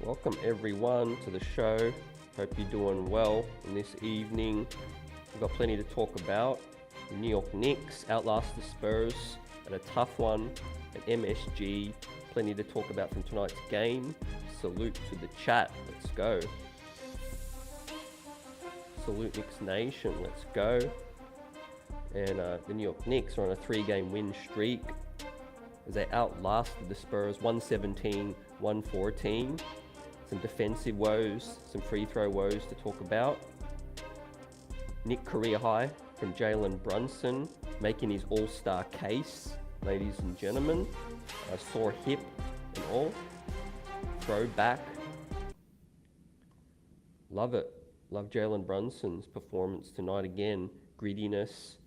Welcome everyone to the show. Hope you're doing well. And this evening, we've got plenty to talk about. The New York Knicks outlast the Spurs at a tough one at MSG. Plenty to talk about from tonight's game. Salute to the chat. Let's go. Salute Knicks Nation. Let's go. And the New York Knicks are on a 3-game win streak as they outlasted the Spurs 117-114. Some defensive woes, some free throw woes to talk about. Nick career high from Jalen Brunson, making his all-star case, ladies and gentlemen. Sore hip and all. Throwback. Love it. Love Jalen Brunson's performance tonight again. Grittiness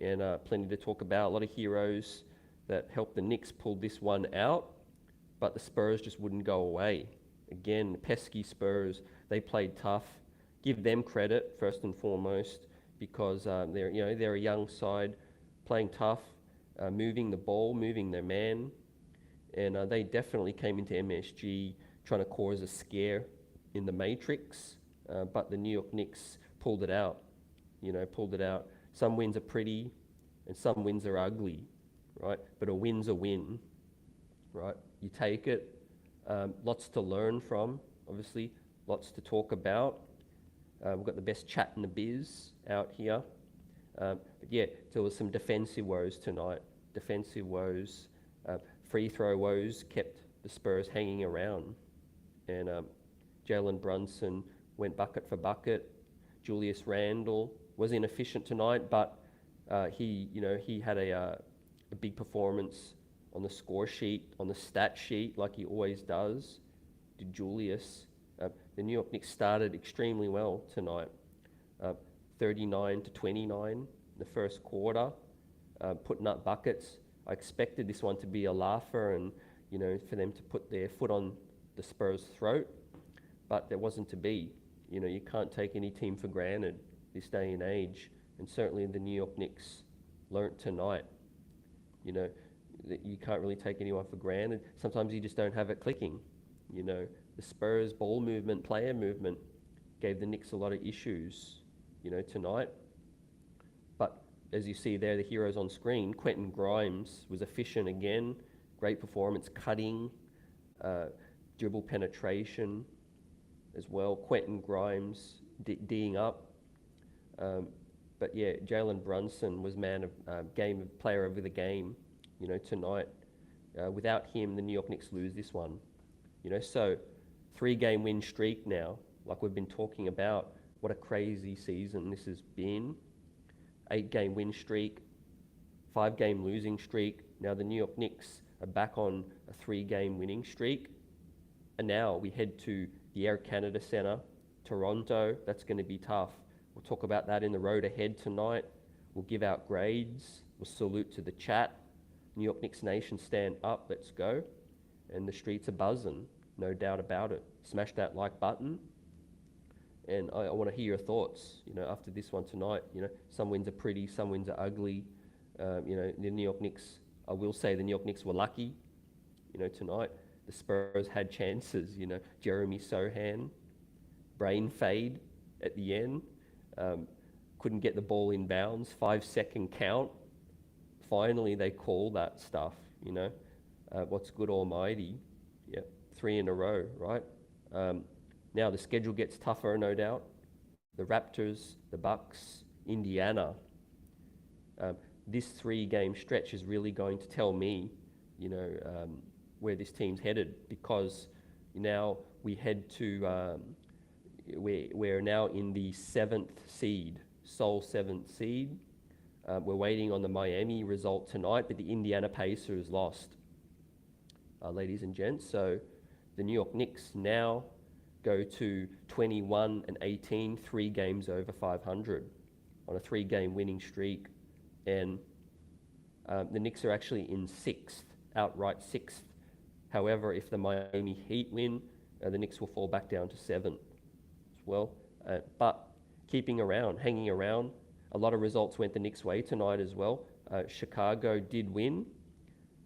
and plenty to talk about. A lot of heroes that helped the Knicks pull this one out, but the Spurs just wouldn't go away. Again, the pesky Spurs, they played tough. Give them credit first and foremost because they're a young side, playing tough, moving the ball, moving their man, and they definitely came into MSG trying to cause a scare in the matrix, but the New York Knicks pulled it out. Pulled it out. Some wins are pretty, and some wins are ugly, right? But a win's a win, right? You take it. Lots to learn from, obviously, lots to talk about. We've got the best chat in the biz out here. But yeah, there was some defensive woes tonight. Defensive woes, free throw woes kept the Spurs hanging around. And Jalen Brunson went bucket for bucket. Julius Randle was inefficient tonight, but he had a big performance on the score sheet, on the stat sheet, like he always does. Did Julius. The New York Knicks started extremely well tonight. 39-29 in the first quarter, putting up buckets. I expected this one to be a laugher and, for them to put their foot on the Spurs' throat, but there wasn't to be. You can't take any team for granted this day and age, and certainly the New York Knicks learnt tonight. That you can't really take anyone for granted. Sometimes you just don't have it clicking. The Spurs ball movement, player movement gave the Knicks a lot of issues, tonight. But as you see there, the heroes on screen, Quentin Grimes was efficient again. Great performance, cutting, dribble penetration as well. Quentin Grimes D'ing up. But yeah, Jalen Brunson was player of the game. Tonight. Without him, the New York Knicks lose this one. So 3-game win streak now, like we've been talking about. What a crazy season this has been. 8-game win streak, 5-game losing streak. Now the New York Knicks are back on a 3-game winning streak. And now we head to the Air Canada Centre, Toronto. That's going to be tough. We'll talk about that in the road ahead tonight. We'll give out grades. We'll salute to the chat. New York Knicks Nation, stand up, let's go. And the streets are buzzing, no doubt about it. Smash that like button. And I want to hear your thoughts, after this one tonight. Some wins are pretty, some wins are ugly. The New York Knicks, I will say the New York Knicks were lucky, tonight. The Spurs had chances, Jeremy Sohan, brain fade at the end. Couldn't get the ball in bounds, 5-second count. Finally, they call that stuff, what's good almighty. Yeah, 3 in a row, right? Now the schedule gets tougher, no doubt. The Raptors, the Bucks, Indiana. This 3-game stretch is really going to tell me, where this team's headed, because now we head to, we're now in the 7th seed, sole 7th seed. We're waiting on the Miami result tonight, but the Indiana Pacers lost, ladies and gents. So the New York Knicks now go to 21-18, 3 games over 500 on a 3-game winning streak. And the Knicks are actually in 6th, outright 6th. However, if the Miami Heat win, the Knicks will fall back down to 7th as well. But hanging around. A lot of results went the Knicks' way tonight as well. Chicago did win.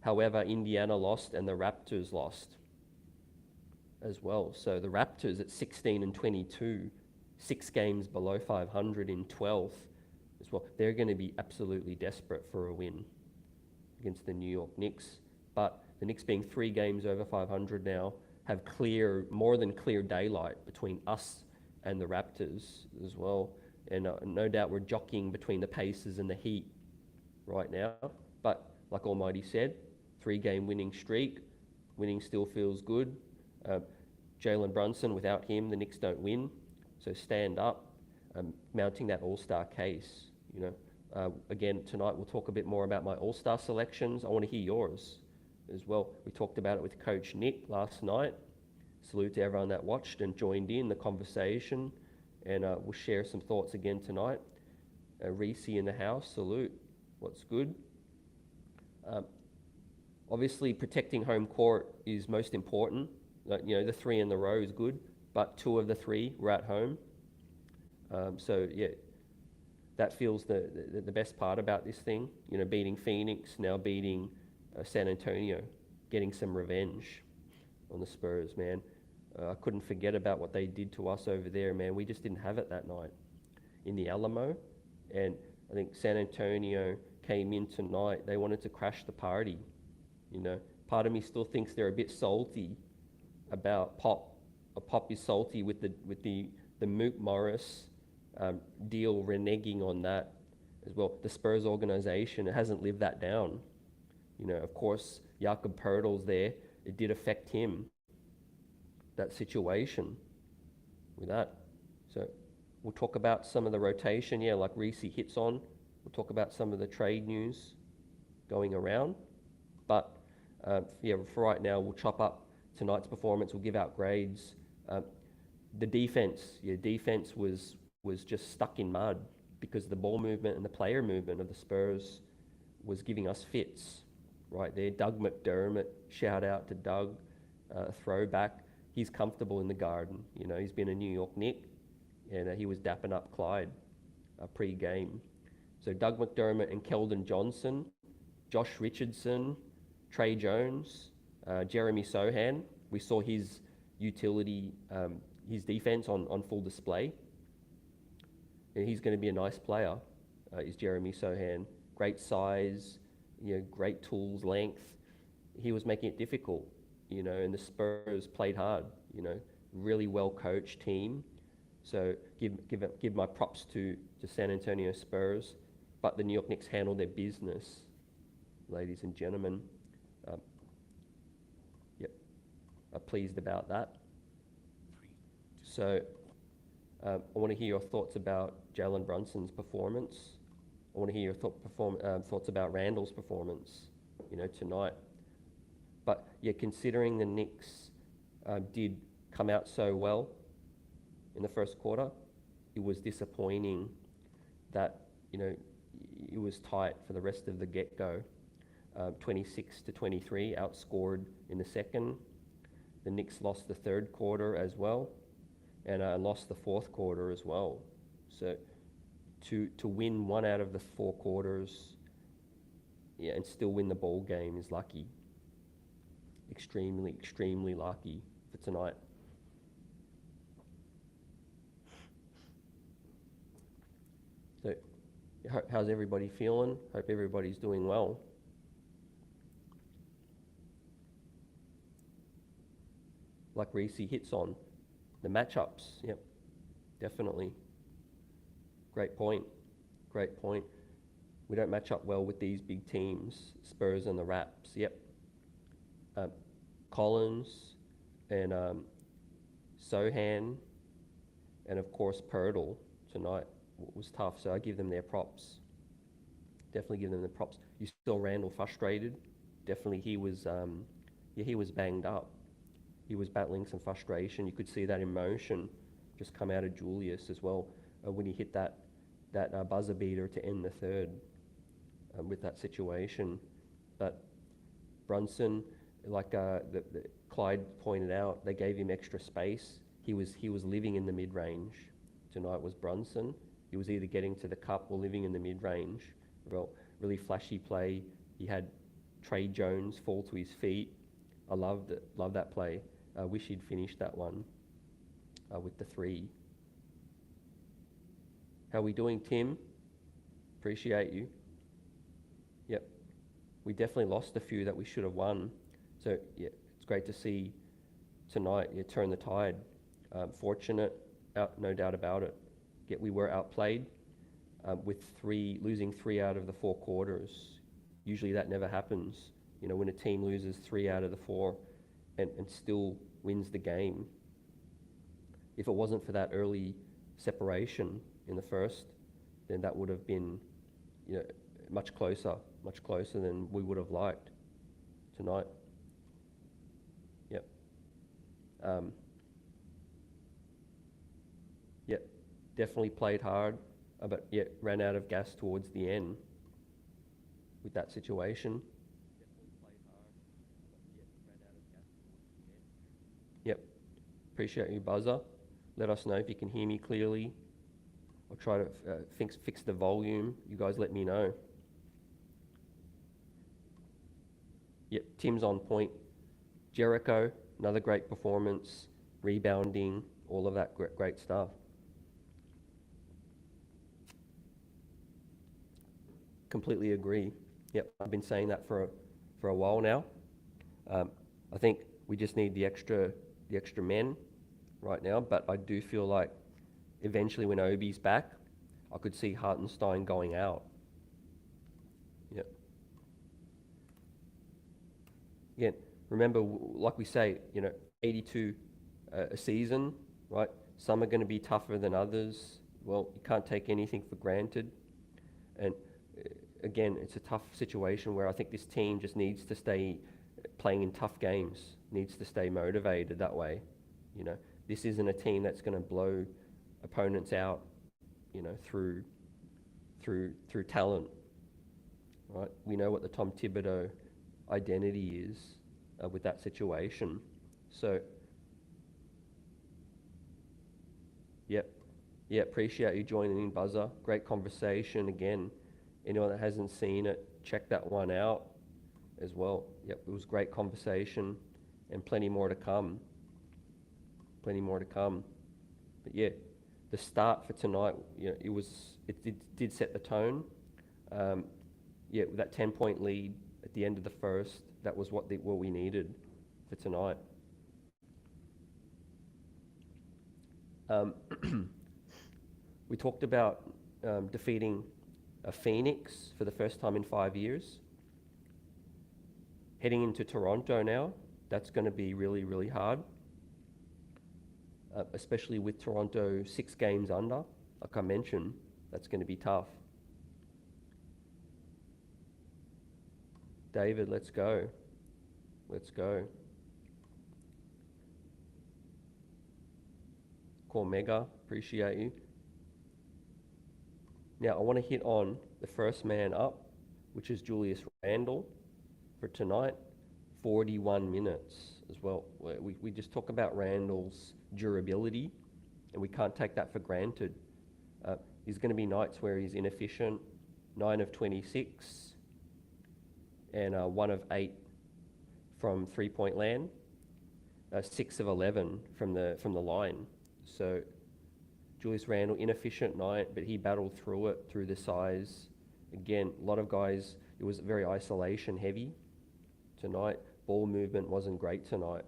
However, Indiana lost and the Raptors lost. as well. So the Raptors at 16 and 22, 6 games below 500 in 12th as well. They're going to be absolutely desperate for a win against the New York Knicks. But the Knicks being 3 games over 500 now have more than clear daylight between us and the Raptors as well. And no doubt we're jockeying between the Pacers and the Heat right now. But like Almighty said, 3-game winning streak. Winning still feels good. Jalen Brunson, without him, the Knicks don't win. So stand up, mounting that all-star case. Again, tonight we'll talk a bit more about my all-star selections. I want to hear yours as well. We talked about it with Coach Nick last night. Salute to everyone that watched and joined in the conversation. And we'll share some thoughts again tonight. Reese in the house, salute. What's good? Obviously, protecting home court is most important. The 3 in the row is good, but 2 of the 3 were at home. That feels the best part about this thing. Beating Phoenix, now beating San Antonio, getting some revenge on the Spurs, man. I couldn't forget about what they did to us over there, man. We just didn't have it that night in the Alamo. And I think San Antonio came in tonight. They wanted to crash the party. Part of me still thinks they're a bit salty about Pop. Pop is salty with the Mook Morris deal, reneging on that as well. The Spurs organization hasn't lived that down. Of course, Jakob Poeltl's there. It did affect him, that situation with that. So we'll talk about some of the rotation, like Reese hits on. We'll talk about some of the trade news going around. But for right now, we'll chop up tonight's performance. We'll give out grades. The defense was just stuck in mud because the ball movement and the player movement of the Spurs was giving us fits right there. Doug McDermott, shout out to Doug, throwback. He's comfortable in the Garden. He's been a New York Knick, and he was dapping up Clyde pre-game. So Doug McDermott and Keldon Johnson, Josh Richardson, Trey Jones, Jeremy Sohan. We saw his utility, his defense on full display. And he's going to be a nice player, is Jeremy Sohan. Great size, great tools, length. He was making it difficult, and the Spurs played hard, really well-coached team. So give my props to San Antonio Spurs, but the New York Knicks handled their business, ladies and gentlemen. I'm pleased about that. So I want to hear your thoughts about Jalen Brunson's performance. I want to hear your thoughts about Randle's performance, tonight. But considering the Knicks did come out so well in the first quarter, it was disappointing that, it was tight for the rest of the get-go. 26-23, outscored in the second. The Knicks lost the third quarter as well, and lost the fourth quarter as well. So to win 1 out of the 4 quarters, and still win the ball game is lucky. Extremely, extremely lucky for tonight. So, how's everybody feeling? Hope everybody's doing well. Like Reese hits on the matchups. Yep, definitely. Great point. Great point. We don't match up well with these big teams, Spurs and the Raps. Yep. Collins and Sohan, and of course Poeltl tonight was tough. So I give them their props. Definitely give them the props. You saw Randle frustrated. Definitely he was banged up. He was battling some frustration. You could see that emotion just come out of Julius as well when he hit that buzzer beater to end the third with that situation. But Brunson, like the Clyde pointed out, they gave him extra space. He was living in the mid-range. Tonight was Brunson. He was either getting to the cup or living in the mid-range. Well, really flashy play. He had Trey Jones fall to his feet. I loved it. Love that play. I wish he'd finished that one with the 3. How we doing, Tim? Appreciate you. Yep. We definitely lost a few that we should have won. So, yeah, it's great to see tonight, turn the tide. Fortunate, no doubt about it. Yet we were outplayed with losing 3 out of the 4 quarters. Usually that never happens. When a team loses 3 out of the 4 and still wins the game. If it wasn't for that early separation in the first, then that would have been, much closer than we would have liked tonight. Yep. Yep. Definitely played hard, but yet ran out of gas towards the end with that situation. Yep. Appreciate you, Buzzer. Let us know if you can hear me clearly. I'll try to fix the volume. You guys let me know. Yep, Tim's on point. Jericho, another great performance. Rebounding, all of that great stuff. Completely agree. Yep, I've been saying that for a while now. I think we just need the extra men right now, but I do feel like eventually when Obi's back, I could see Hartenstein going out. Yep. Again, remember, like we say, 82 a season, right? Some are going to be tougher than others. Well, you can't take anything for granted. And again, it's a tough situation where I think this team just needs to stay playing in tough games, needs to stay motivated that way. This isn't a team that's going to blow opponents out, through talent, right? We know what the Tom Thibodeau identity is with that situation. So, yep, appreciate you joining in, Buzzer. Great conversation again. Anyone that hasn't seen it, check that one out as well. Yep, it was great conversation and plenty more to come. But yeah, the start for tonight, it did set the tone. With that 10-point lead at the end of the first, that was what we needed for tonight. We talked about defeating Phoenix for the first time in 5 years. Heading into Toronto now, that's going to be really, really hard. Especially with Toronto 6 games under. Like I mentioned, that's going to be tough. David, let's go. Cormega, appreciate you. Now, I want to hit on the first man up, which is Julius Randle for tonight, 41 minutes as well. We just talk about Randle's durability, and we can't take that for granted. There's going to be nights where he's inefficient, 9 of 26, and 1 of 8 from three-point land, 6 of 11 from the line. So Julius Randle, inefficient night, but he battled through it, through the size. Again, a lot of guys, it was very isolation heavy tonight. Ball movement wasn't great tonight.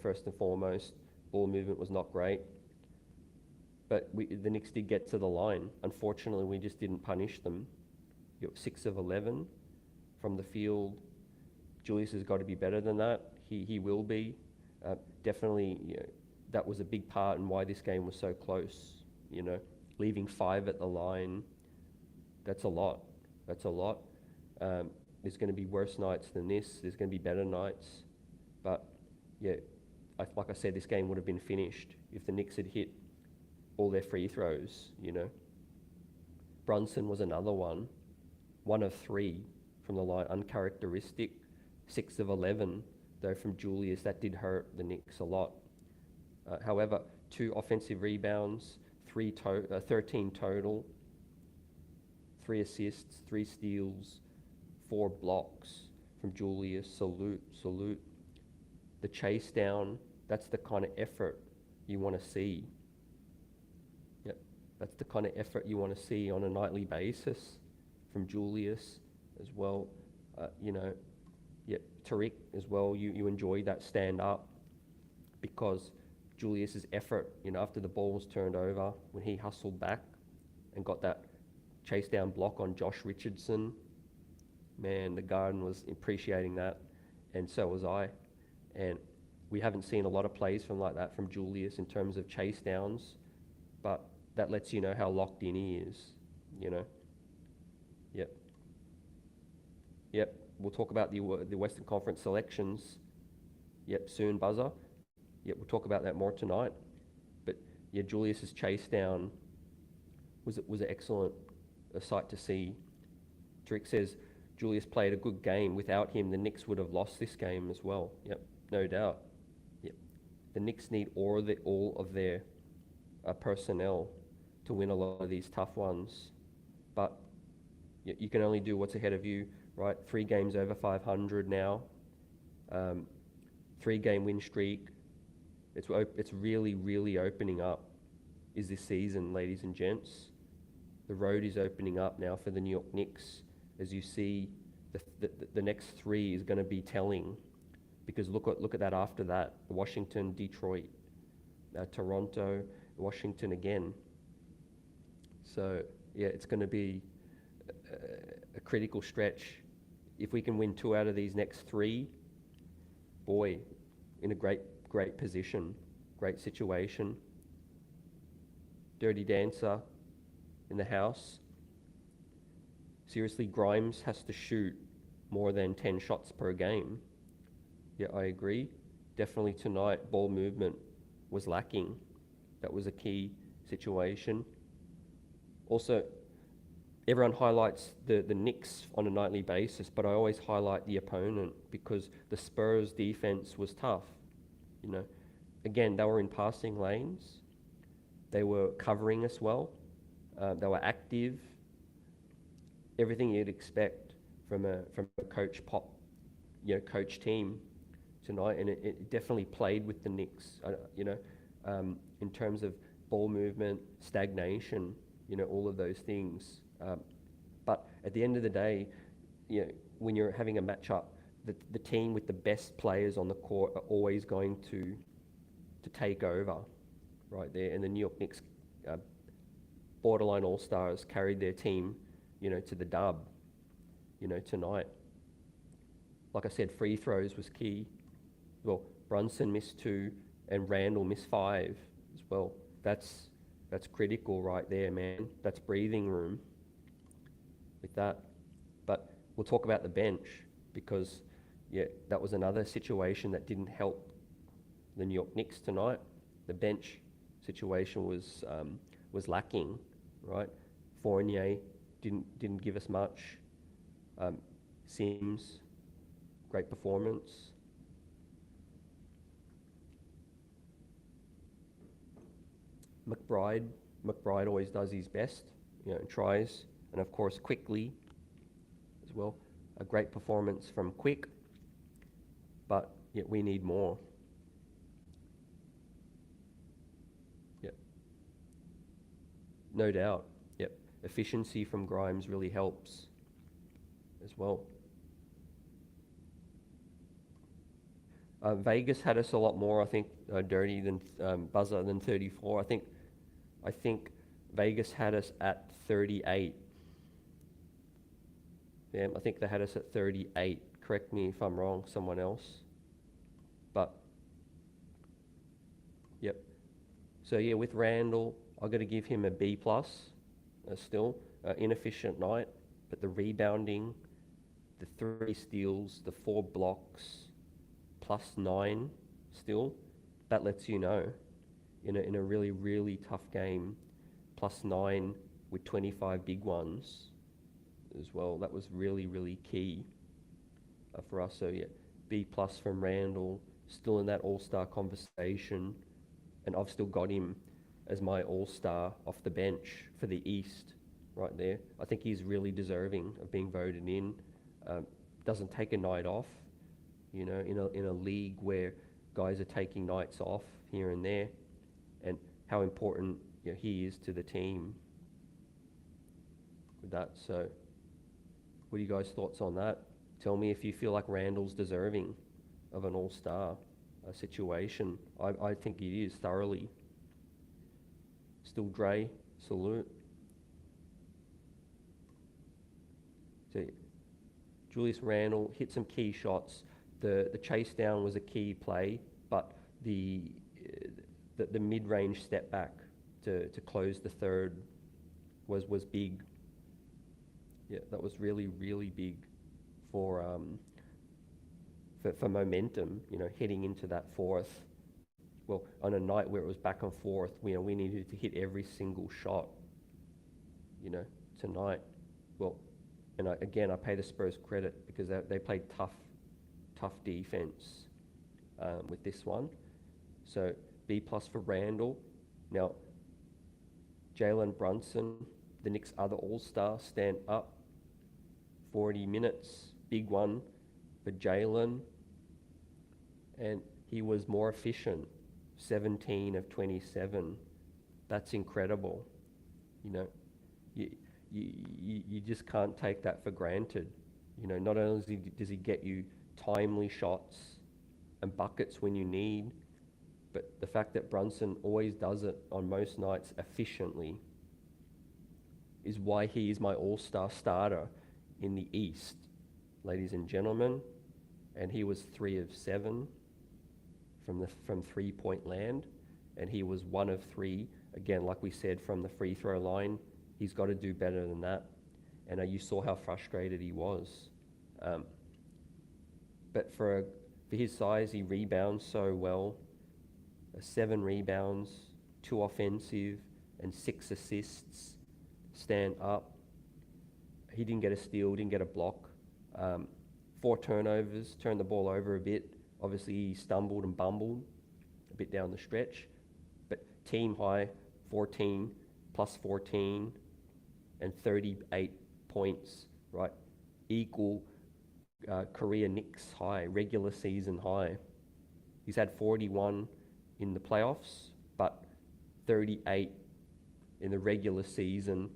First and foremost, ball movement was not great. But the Knicks did get to the line. Unfortunately, we just didn't punish them. 6 of 11 from the field. Julius has got to be better than that. He will be. Definitely, that was a big part in why this game was so close. Leaving 5 at the line, that's a lot. There's going to be worse nights than this. There's going to be better nights. But, like I said, this game would have been finished if the Knicks had hit all their free throws, Brunson was another one. 1 of 3 from the line, uncharacteristic. 6 of 11, though, from Julius. That did hurt the Knicks a lot. However, 2 offensive rebounds, 13 total, 3 assists, 3 steals, 4 blocks from Julius. Salute. The chase down That's the kind of effort you want to see. Yep, that's the kind of effort you want to see on a nightly basis from Julius as well. You know, yeah, Tariq as well. You enjoy that stand up because Julius's effort, you know, after the ball was turned over, when he hustled back and got that chase down block on Josh Richardson, man, the Garden was appreciating that, and so was I. And we haven't seen a lot of plays from like that from Julius in terms of chase downs, but that lets you know how locked in he is, you know. Yep. Yep. We'll talk about the Western Conference selections. Yep, soon, Buzzer. Yep, we'll talk about that more tonight. But yeah, Julius's chase down was an excellent sight to see. Tariq says Julius played a good game. Without him, the Knicks would have lost this game as well. Yep, no doubt. Yep, the Knicks need all of their personnel to win a lot of these tough ones. But you can only do what's ahead of you, right? 3 games over 500 now. 3-game win streak. It's really, really opening up is this season, ladies and gents. The road is opening up now for the New York Knicks. As you see, the next 3 is going to be telling, because look at that after that: Washington, Detroit, Toronto, Washington again. So yeah, it's going to be a critical stretch. If we can win 2 out of these next 3, boy, in a great position, great situation. Dirty Dancer in the house. Seriously, Grimes has to shoot more than 10 shots per game. Yeah, I agree. Definitely tonight, ball movement was lacking. That was a key situation. Also, everyone highlights the Knicks on a nightly basis, but I always highlight the opponent because the Spurs defense was tough. You know, again, they were in passing lanes. They were covering us well. They were active. Everything you'd expect from a coach coach team tonight, and it definitely played with the Knicks. In terms of ball movement, stagnation, all of those things. But at the end of the day, when you're having a matchup, the team with the best players on the court are always going to take over, right there. And the New York Knicks, borderline all-stars, carried their team, to the dub, tonight. Like I said, free throws was key. Well, Brunson missed 2 and Randle missed 5 as well. That's critical right there, man. That's breathing room with that. But we'll talk about the bench because, that was another situation that didn't help the New York Knicks tonight. The bench situation was lacking, right? Fournier didn't give us much. Sims, great performance. McBride always does his best, and tries. And of course, Quickly as well. A great performance from Quick, but yet we need more. Yep. No doubt. Yep. Efficiency from Grimes really helps as well. Vegas had us a lot more, I think, dirty than buzzer than 34. I think Vegas had us at 38. Yeah, I think they had us at 38. Correct me if I'm wrong, someone else. But, yep. So yeah, with Randle, I've got to give him a B plus still. Inefficient night, but the rebounding, the 3 steals, the 4 blocks, +9 still, that lets you know in a really, really tough game, +9 with 25 big ones as well. That was really, really key for us. So yeah, B plus from Randle, still in that all-star conversation, and I've still got him as my all-star off the bench for the East right there. I think he's really deserving of being voted in. Doesn't take a night off, in a league where guys are taking nights off here and there, and how important he is to the team with that. So, what are you guys' thoughts on that? Tell me if you feel like Randle's deserving of an all-star situation. I think he is thoroughly. Still Dre, salute. So, Julius Randle hit some key shots. The chase down was a key play, but the mid-range step back to close the third was big. Yeah, that was really, really big for momentum, heading into that fourth. Well, on a night where it was back and forth, we needed to hit every single shot, tonight. Well, and I pay the Spurs credit because they played tough defense with this one. So B+ for Randle. Now, Jalen Brunson, the Knicks' other all-star, stand up. 40 minutes, big one for Jalen. And he was more efficient, 17 of 27. That's incredible. You just can't take that for granted. Not only does he get you timely shots and buckets when you need, but the fact that Brunson always does it on most nights efficiently is why he is my all-star starter in the East, ladies and gentlemen. And he was 3 of 7 from three-point land, and he was 1 of 3, again, like we said, from the free throw line. He's got to do better than that. And you saw how frustrated he was. But for his size, he rebounds so well. 7 rebounds, 2 offensive, and 6 assists. Stand up. He didn't get a steal, didn't get a block. 4 turnovers, turned the ball over a bit. Obviously, he stumbled and bumbled a bit down the stretch. But team high, 14, plus 14, and 38 points, right? Equal career Knicks high, regular season high. He's had 41 in the playoffs, but 38 in the regular season,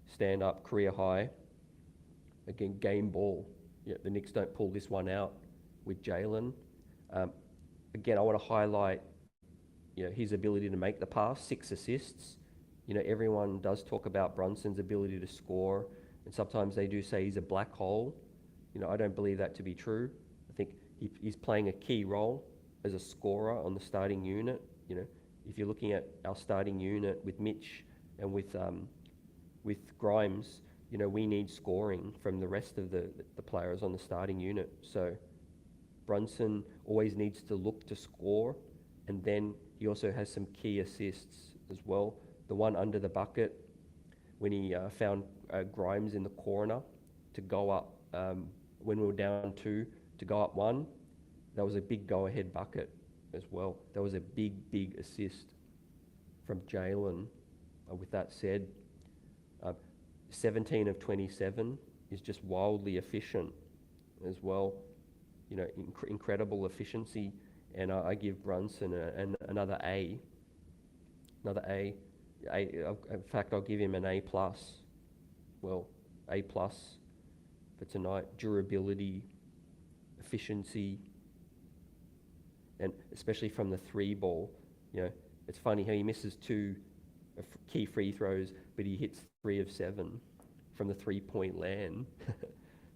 stand up, career high. Again, game ball. Yeah, the Knicks don't pull this one out with Jalen. Again, I want to highlight, his ability to make the pass, 6 assists. Everyone does talk about Brunson's ability to score, and sometimes they do say he's a black hole. I don't believe that to be true. I think he's playing a key role as a scorer on the starting unit. If you're looking at our starting unit with Mitch and with Grimes, we need scoring from the rest of the players on the starting unit. So Brunson always needs to look to score, and then he also has some key assists as well. The one under the bucket when he found Grimes in the corner to go up when we were down 2 to go up 1. That was a big go-ahead bucket as well. That was a big assist from Jalen. With that said, 17 of 27 is just wildly efficient as well. Incredible efficiency, and I give Brunson another A. Another A. In fact, I'll give him an A+. Well, A+ for tonight. Durability, efficiency, and especially from the 3 ball. It's funny how he misses 2 key free throws, but he hits 3 of 7 from the 3-point land.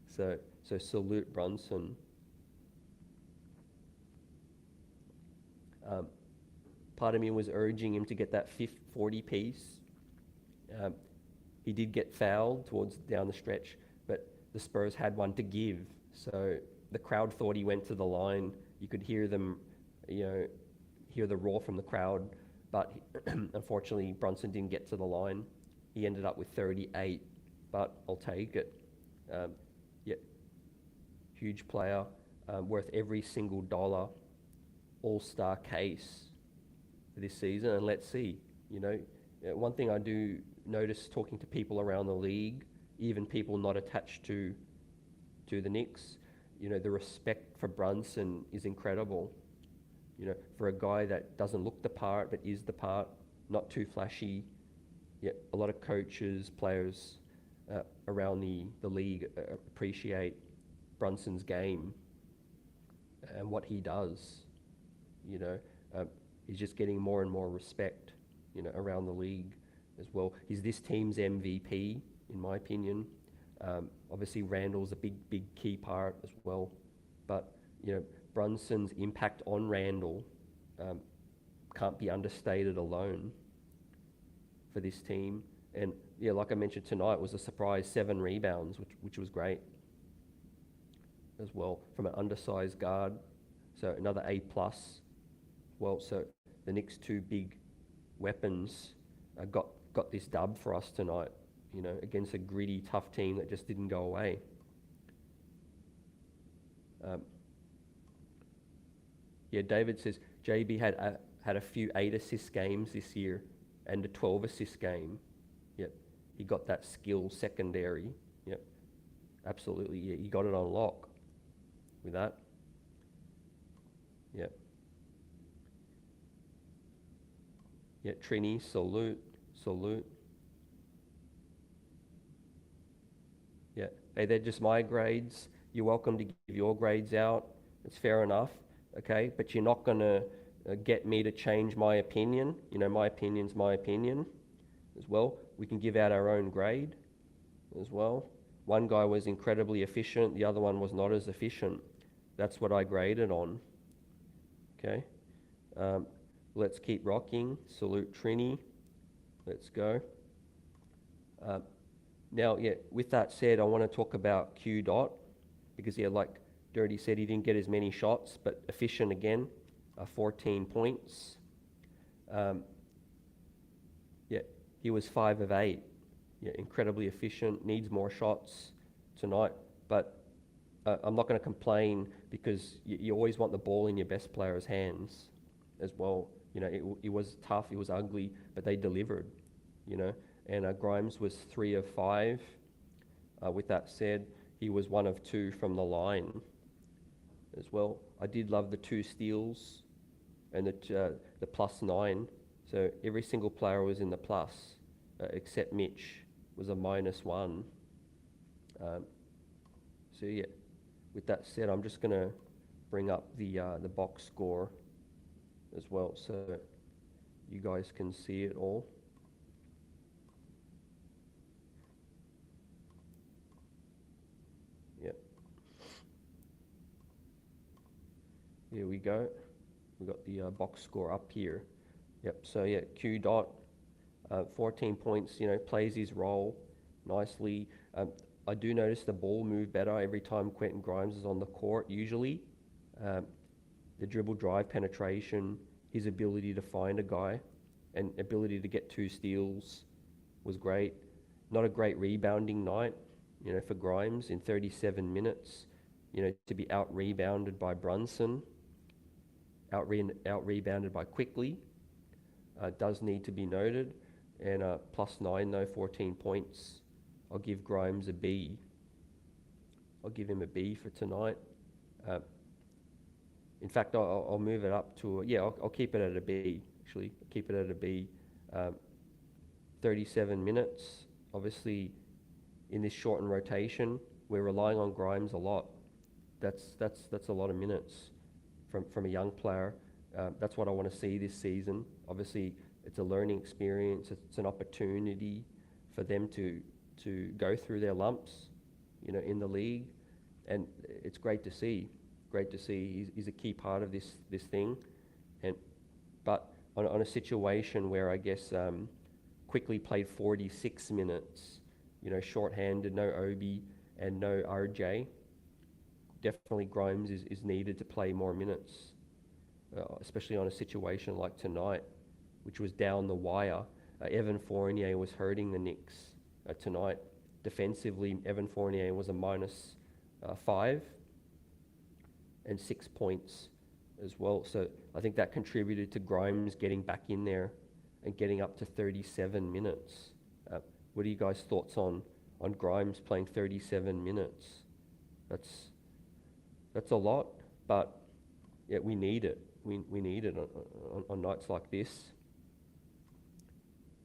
So salute Brunson. Part of me was urging him to get that 40 piece. He did get fouled towards down the stretch, but the Spurs had one to give. So the crowd thought he went to the line. You could hear them, hear the roar from the crowd. But unfortunately, Brunson didn't get to the line. He ended up with 38, but I'll take it. Huge player, worth every single dollar. All-star case for this season, and let's see. One thing I do notice talking to people around the league, even people not attached to the Knicks, the respect for Brunson is incredible. for a guy that doesn't look the part but is the part, not too flashy. Yet a lot of coaches, players around the league appreciate Brunson's game and what he does. You know, he's just getting more and more respect, around the league as well. He's this team's MVP, in my opinion. Obviously, Randle's a big key part as well. But, Brunson's impact on Randle can't be understated alone for this team. And, like I mentioned tonight, was a surprise 7 rebounds, which was great as well, from an undersized guard. So another A+. Well, so the Knicks' 2 big weapons got this dub for us tonight, against a gritty, tough team that just didn't go away. David says JB had a few 8 assist games this year and a 12 assist game. Yep, he got that skill secondary. Yep, absolutely. Yeah, he got it on lock with that. Yep. Yeah, Trini, salute. Yeah, hey, they're just my grades. You're welcome to give your grades out. It's fair enough, okay? But you're not going to get me to change my opinion. My opinion's my opinion as well. We can give out our own grade as well. One guy was incredibly efficient. The other one was not as efficient. That's what I graded on, okay? Let's keep rocking. Salute Trini. Let's go. Now, with that said, I want to talk about Q Dot because, like Dirty said, he didn't get as many shots, but efficient again, 14 points. He was 5 of 8. Incredibly efficient, needs more shots tonight, but I'm not going to complain because you always want the ball in your best player's hands as well. It was tough, it was ugly, but they delivered, and Grimes was 3 of 5. With that said, he was 1 of 2 from the line as well. I did love the 2 steals and the +9. So every single player was in the plus, except Mitch was a -1. With that said, I'm just going to bring up the box score as well so you guys can see it all. Here we go. We've got the box score up here. So Q Dot, 14 points, plays his role nicely. I do notice the ball move better every time Quentin Grimes is on the court, usually. The dribble drive penetration, his ability to find a guy, and ability to get 2 steals was great. Not a great rebounding night, for Grimes in 37 minutes, to be out-rebounded by Brunson, out-rebounded by Quickly, does need to be noted. And +9 though, 14 points. I'll give Grimes a B. I'll give him a B for tonight. In fact, I'll move it up to I'll keep it at a B. Actually, keep it at a B. 37 minutes. Obviously, in this shortened rotation, we're relying on Grimes a lot. That's a lot of minutes from a young player. That's what I want to see this season. Obviously, it's a learning experience. It's an opportunity for them to go through their lumps, in the league, and it's great to see. He's a key part of this thing, but on a situation where I guess Quickly played 46 minutes, shorthanded, no Obi and no RJ. Definitely Grimes is needed to play more minutes, especially on a situation like tonight, which was down the wire. Evan Fournier was hurting the Knicks tonight. Defensively, Evan Fournier was a -5 and 6 points as well. So I think that contributed to Grimes getting back in there and getting up to 37 minutes. What are you guys' thoughts on Grimes playing 37 minutes? That's a lot, but we need it. we needed on nights like this.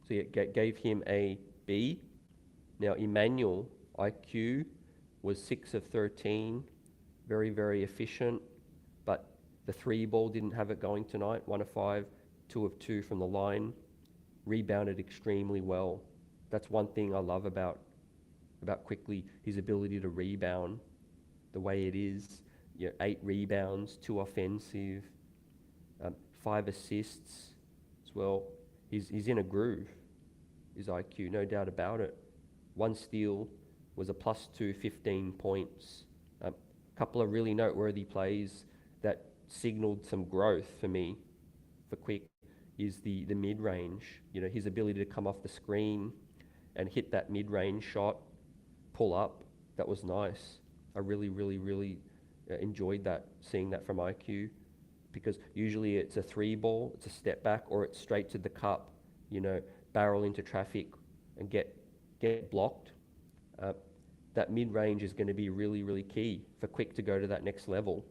So yeah, gave him a B. Now Emmanuel, IQ was 6 of 13, very, very efficient, but the 3 ball didn't have it going tonight, 1 of 5, 2 of 2 from the line, rebounded extremely well. That's one thing I love about Quickly, his ability to rebound the way it is. 8 rebounds, 2 offensive, 5 assists as well. He's in a groove, his IQ, no doubt about it. 1 steal, was a +2, 15 points. A couple of really noteworthy plays that signaled some growth for me for Quick is the mid-range. His ability to come off the screen and hit that mid-range shot, pull up, that was nice. I really, really, really enjoyed that, seeing that from IQ, because usually it's a 3 ball, it's a step back, or it's straight to the cup, barrel into traffic and get blocked. That mid-range is going to be really, really key for Quick to go to that next level.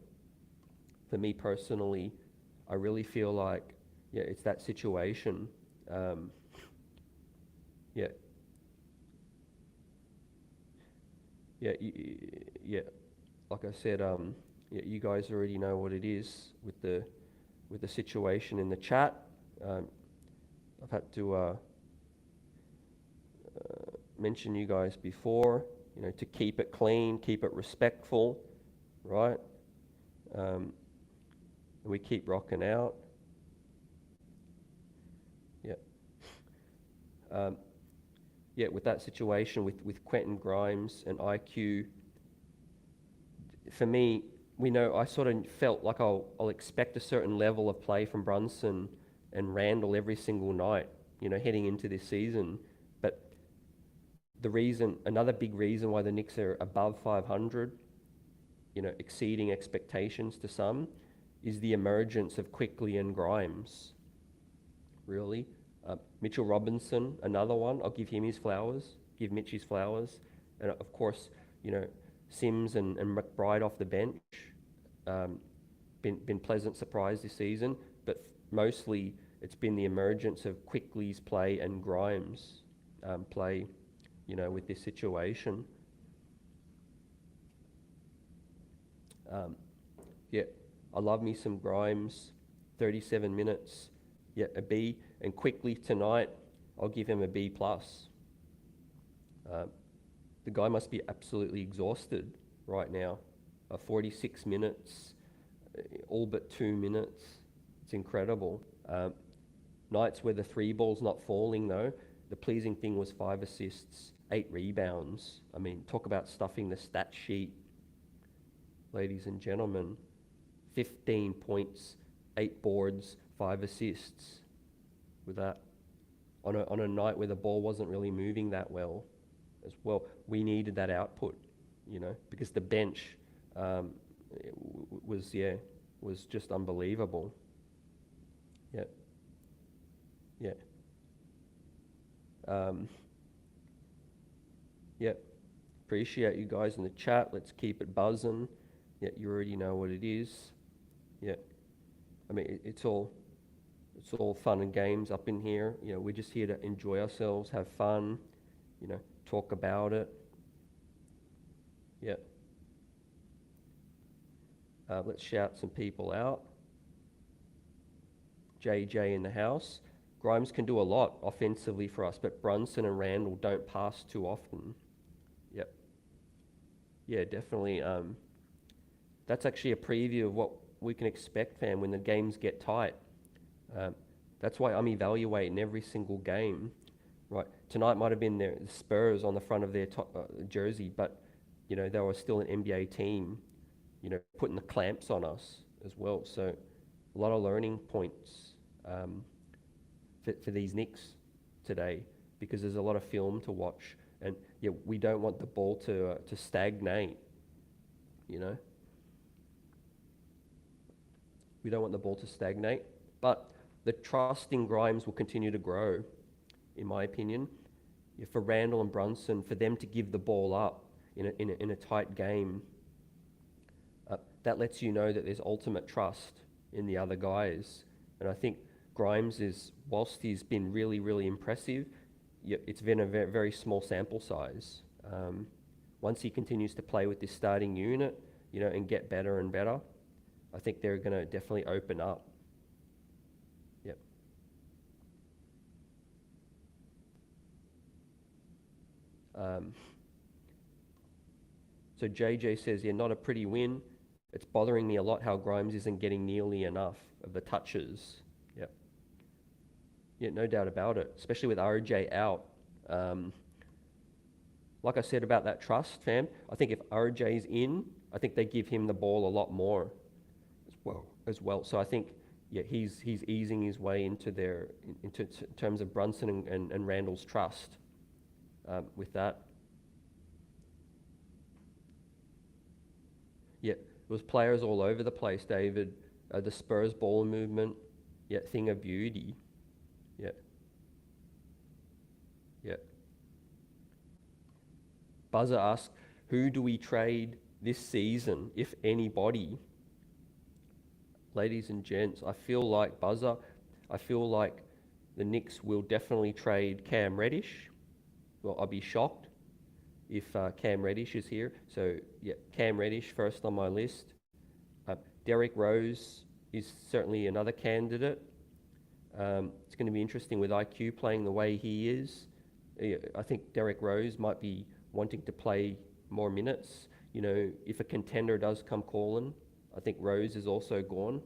For me personally, I really feel like, it's that situation. Like I said, you guys already know what it is with the situation in the chat. I've had to mention you guys before, to keep it clean, keep it respectful, right? And we keep rocking out. With that situation with Quentin Grimes and IQ, for me, I sort of felt like I'll expect a certain level of play from Brunson and Randle every single night, heading into this season. But another big reason why the Knicks are above 500, exceeding expectations to some, is the emergence of Quickly and Grimes. Really. Mitchell Robinson, another one. I'll give him his flowers. Give Mitch his flowers. And of course, Sims and McBride off the bench. Been pleasant surprise this season, but mostly it's been the emergence of Quickly's play and Grimes' play, with this situation. I love me some Grimes. 37 minutes. A B. And Quickly tonight, I'll give him a B+. The guy must be absolutely exhausted right now. 46 minutes, all but 2 minutes. It's incredible. Nights where the 3 ball's not falling though, the pleasing thing was 5 assists, 8 rebounds. I mean, talk about stuffing the stat sheet, ladies and gentlemen. 15 points, 8 boards, 5 assists. With that, on a night where the ball wasn't really moving that well as well, we needed that output, because the bench was just unbelievable. Appreciate you guys in the chat. Let's keep it buzzing. You already know what it is. I mean, it's all fun and games up in here. We're just here to enjoy ourselves, have fun, talk about it. Let's shout some people out. JJ in the house. Grimes can do a lot offensively for us, but Brunson and Randle don't pass too often. Definitely. That's actually a preview of what we can expect, fam, when the games get tight. That's why I'm evaluating every single game. Right, tonight might have been the Spurs on the front of their jersey, but they were still an NBA team, putting the clamps on us as well. So a lot of learning points for these Knicks today, because there's a lot of film to watch, and we don't want the ball to stagnate. We don't want the ball to stagnate, but the trust in Grimes will continue to grow, in my opinion. For Randle and Brunson, for them to give the ball up in a tight game, that lets you know that there's ultimate trust in the other guys. And I think Grimes is, whilst he's been really, really impressive, it's been a very, very small sample size. Once he continues to play with this starting unit, and get better and better, I think they're going to definitely open up. Yep. So JJ says, yeah, not a pretty win. It's bothering me a lot how Grimes isn't getting nearly enough of the touches. Yep. Yeah, no doubt about it, especially with RJ out. Like I said about that trust, fam, I think if RJ's in, I think they give him the ball a lot more as well. So I think, yeah, he's easing his way into terms of Brunson and Randle's trust with that. Yeah, there was players all over the place, David. The Spurs ball movement, yeah, thing of beauty. Yeah. Yeah. Buzzer asks, who do we trade this season, if anybody? Ladies and gents, I feel like the Knicks will definitely trade Cam Reddish. Well, I'll be shocked if Cam Reddish is here. So, yeah, Cam Reddish first on my list. Derrick Rose is certainly another candidate. It's going to be interesting with IQ playing the way he is. I think Derrick Rose might be wanting to play more minutes. If a contender does come calling, I think Rose is also gone.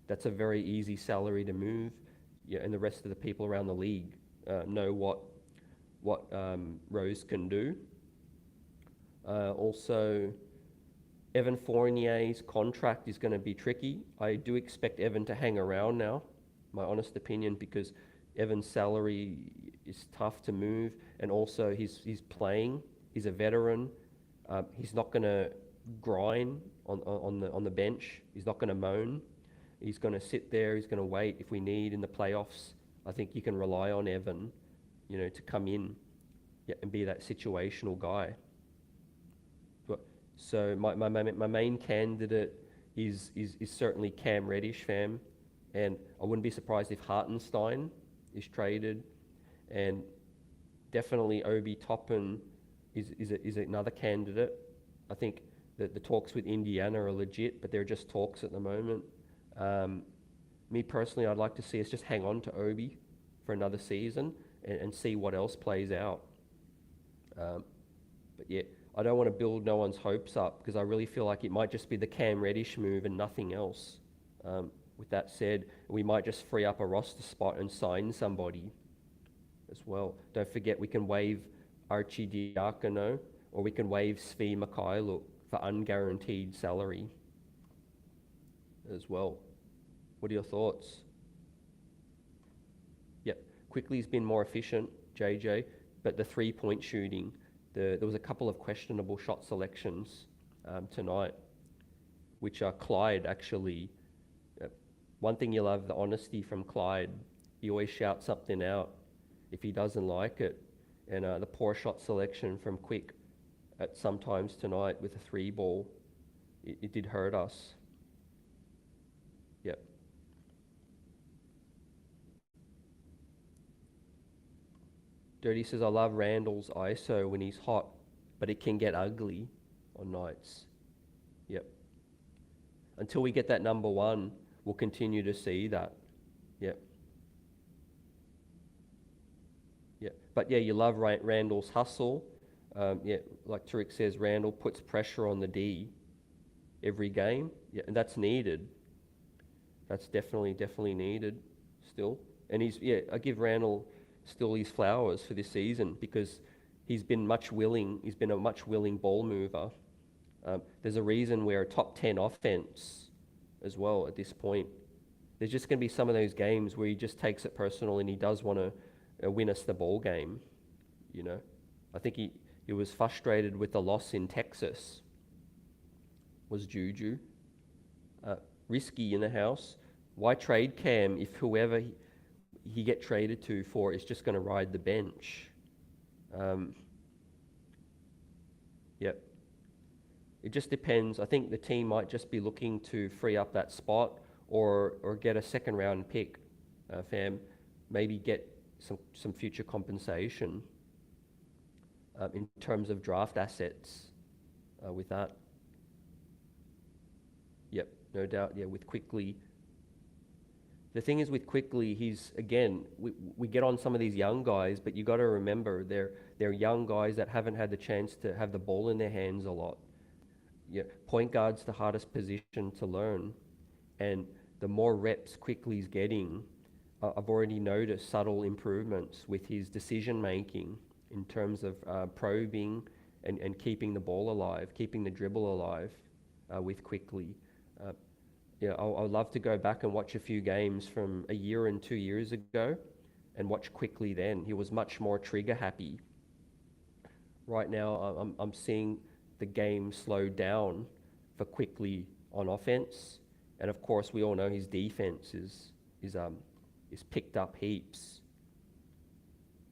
That's a very easy salary to move. Yeah, and the rest of the people around the league know what Rose can do. Also, Evan Fournier's contract is going to be tricky. I do expect Evan to hang around now, my honest opinion, because Evan's salary is tough to move, and also he's playing. He's a veteran. He's not going to grind on the bench. He's not going to moan. He's going to sit there. He's going to wait if we need in the playoffs. I think you can rely on Evan, to come in, and be that situational guy. So my main candidate is certainly Cam Reddish, fam, and I wouldn't be surprised if Hartenstein is traded, and definitely Obi Toppin is another candidate. I think that the talks with Indiana are legit, but they're just talks at the moment. Me personally, I'd like to see us just hang on to Obi for another season and see what else plays out. But yeah, I don't want to build no one's hopes up, because I really feel like it might just be the Cam Reddish move and nothing else. With that said, we might just free up a roster spot and sign somebody as well. Don't forget, we can waive Archie Diacono, or we can waive Svi Mikhailuk for unguaranteed salary as well. What are your thoughts? Yep, Quickly's been more efficient, JJ, but the three-point shooting, there was a couple of questionable shot selections tonight, which Clyde actually. One thing you love, the honesty from Clyde. He always shouts something out if he doesn't like it. And the poor shot selection from Quick at sometimes tonight with a three ball, it did hurt us. Yep. Dirty says, I love Randle's ISO when he's hot, but it can get ugly on nights. Yep. Until we get that number one, we'll continue to see that. Yep. Yeah, but yeah, you love Randle's hustle. Yeah, like Tariq says, Randle puts pressure on the D every game. Yeah, and that's needed. That's definitely needed still. And I give Randle still his flowers for this season, because he's been a much willing ball mover. There's a reason we're a top 10 offense as well at this point. There's just going to be some of those games where he just takes it personal and he does want to win us the ball game. I think he was frustrated with the loss in Texas. Was Juju risky in the house? Why trade Cam if whoever he get traded to for is just going to ride the bench? Yep. It just depends. I think the team might just be looking to free up that spot, or get a second round pick, fam. Maybe get some future compensation in terms of draft assets with that. Yep, no doubt. Yeah, with Quickly. The thing is with Quickly, he's again, we get on some of these young guys, but you got to remember they're young guys that haven't had the chance to have the ball in their hands a lot. Yeah, point guard's the hardest position to learn, and the more reps Quickly's getting, I've already noticed subtle improvements with his decision making in terms of probing and keeping the ball alive, keeping the dribble alive with Quickly. Yeah, I'd love to go back and watch a few games from a year and 2 years ago and watch Quickly then. He was much more trigger happy. Right now, I'm seeing the game slow down for Quickly on offense. And of course, we all know his defense is picked up heaps.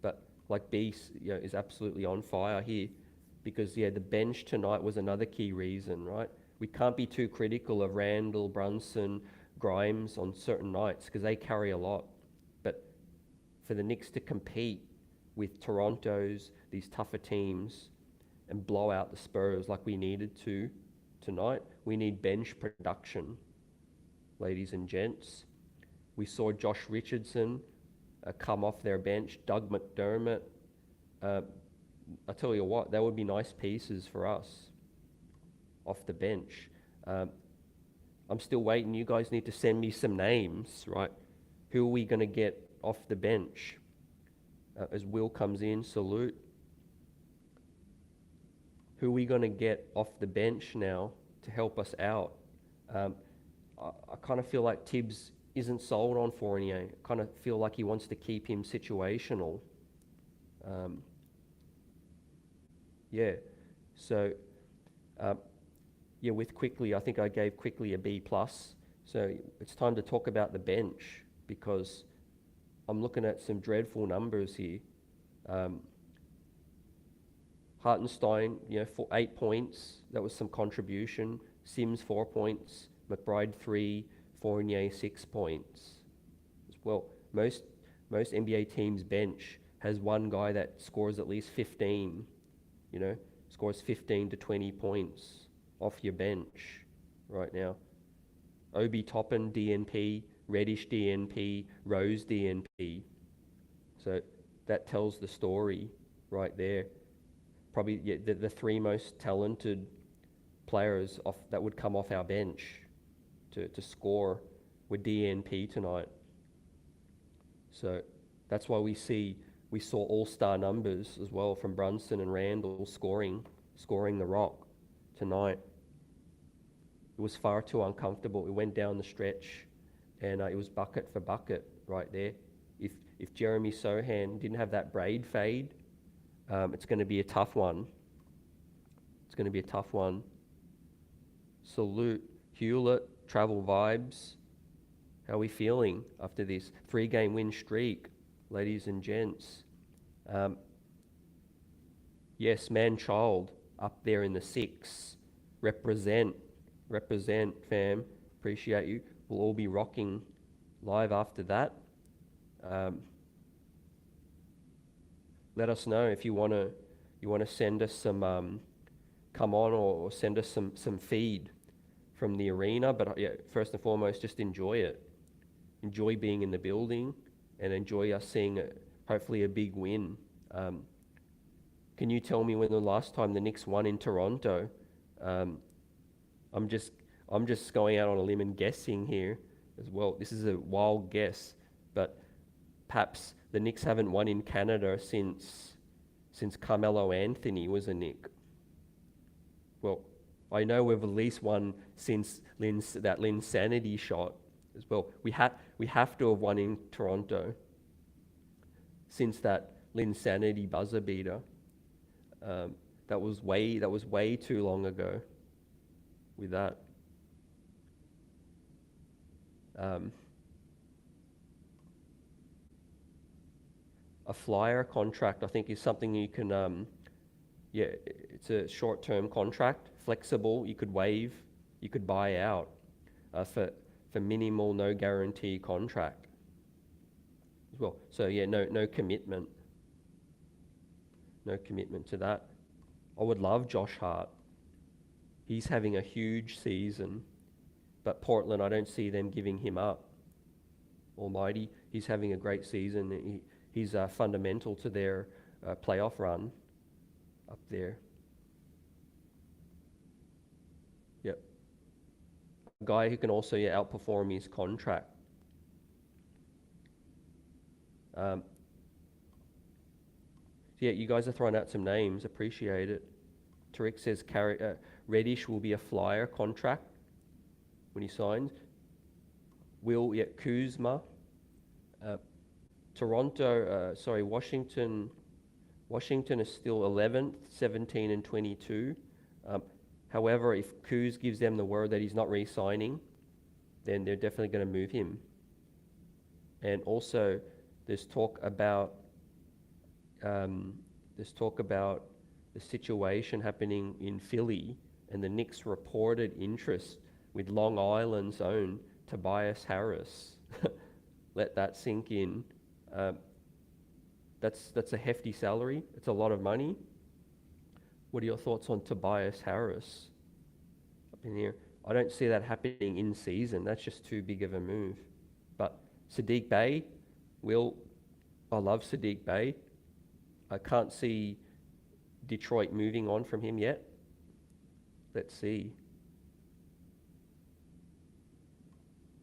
But like Beast, is absolutely on fire here because, the bench tonight was another key reason, right? We can't be too critical of Randle, Brunson, Grimes on certain nights because they carry a lot. But for the Knicks to compete with Toronto's, these tougher teams, and blow out the Spurs like we needed to tonight, we need bench production, ladies and gents. We saw Josh Richardson come off their bench, Doug McDermott. I tell you what, that would be nice pieces for us off the bench. I'm still waiting. You guys need to send me some names, right? Who are we going to get off the bench? As Will comes in, salute. Who are we going to get off the bench now to help us out? I kind of feel like Tibbs isn't sold on Fournier. I kind of feel like he wants to keep him situational. So with Quickly, I think I gave Quickly a B+. So it's time to talk about the bench because I'm looking at some dreadful numbers here. Hartenstein, for 8 points, that was some contribution. Sims 4 points, McBride 3, Fournier 6 points. Well, most NBA teams' bench has one guy that scores at least 15. Scores 15 to 20 points off your bench right now. Obi Toppin DNP, Reddish DNP, Rose DNP. So that tells the story right there. Probably the three most talented players that would come off our bench to score with DNP tonight. So that's why we saw all-star numbers as well from Brunson and Randle scoring the rock tonight. It was far too uncomfortable. It went down the stretch, and it was bucket for bucket right there. If Jeremy Sohan didn't have that braid fade, it's going to be a tough one. Salute Hewlett, Travel Vibes. How are we feeling after this 3-game win streak, ladies and gents? Yes, man-child up there in the 6. Represent, fam. Appreciate you. We'll all be rocking live after that. Let us know if you want to send us some come on or send us some feed from the arena. But first and foremost, just enjoy it. Enjoy being in the building and enjoy us seeing hopefully a big win. Can you tell me when the last time the Knicks won in Toronto? I'm just going out on a limb and guessing here as well. This is a wild guess, but perhaps the Knicks haven't won in Canada since Carmelo Anthony was a Knick. Well, I know we've at least won since that Linsanity shot as well. We have to have won in Toronto since that Linsanity buzzer beater. That was way too long ago. With that, a flyer contract, I think, is something you can. It's a short-term contract, flexible. You could waive, you could buy out. For for minimal, no guarantee contract as well. So yeah, no commitment. No commitment to that. I would love Josh Hart. He's having a huge season, but Portland, I don't see them giving him up. Almighty, he's having a great season. He's fundamental to their playoff run up there. Yep. A guy who can also outperform his contract. Yeah, you guys are throwing out some names. Appreciate it. Tariq says Reddish will be a flyer contract when he signs. Kuzma. Washington. Washington is still 11th, 17 and 22. However, if Kuz gives them the word that he's not re-signing, then they're definitely going to move him. And also, there's talk about the situation happening in Philly, and the Knicks reported interest with Long Island's own Tobias Harris. Let that sink in. That's a hefty salary. It's a lot of money. What are your thoughts on Tobias Harris up in here? I don't see that happening in season. That's just too big of a move. But Sadiq Bey, I love Sadiq Bey. I can't see Detroit moving on from him yet. Let's see.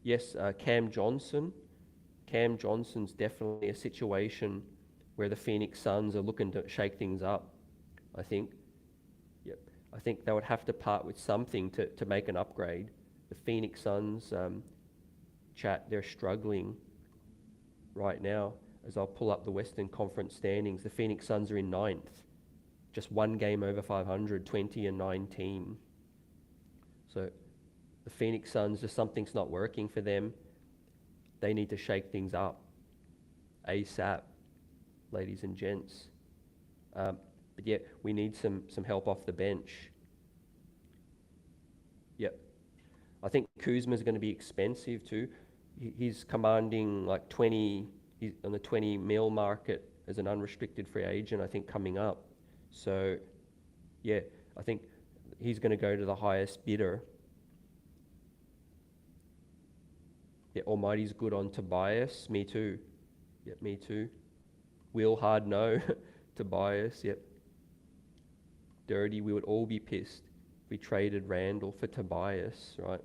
Yes, Cam Johnson. Cam Johnson's definitely a situation where the Phoenix Suns are looking to shake things up, I think. Yep. I think they would have to part with something to make an upgrade. The Phoenix Suns, they're struggling right now. As I'll pull up the Western Conference standings, the Phoenix Suns are in 9th. Just one game over 500, 20 and 19. So the Phoenix Suns, just something's not working for them. They need to shake things up ASAP, ladies and gents. But yeah, we need some help off the bench. Yep. I think Kuzma's going to be expensive too. He's commanding like 20, he's on the 20 mil market as an unrestricted free agent, I think, coming up. So yeah, I think he's going to go to the highest bidder. Yeah, Almighty's good on Tobias. Me too. Yep, me too. Will hard no. Tobias, yep. Dirty, we would all be pissed if we traded Randle for Tobias, right?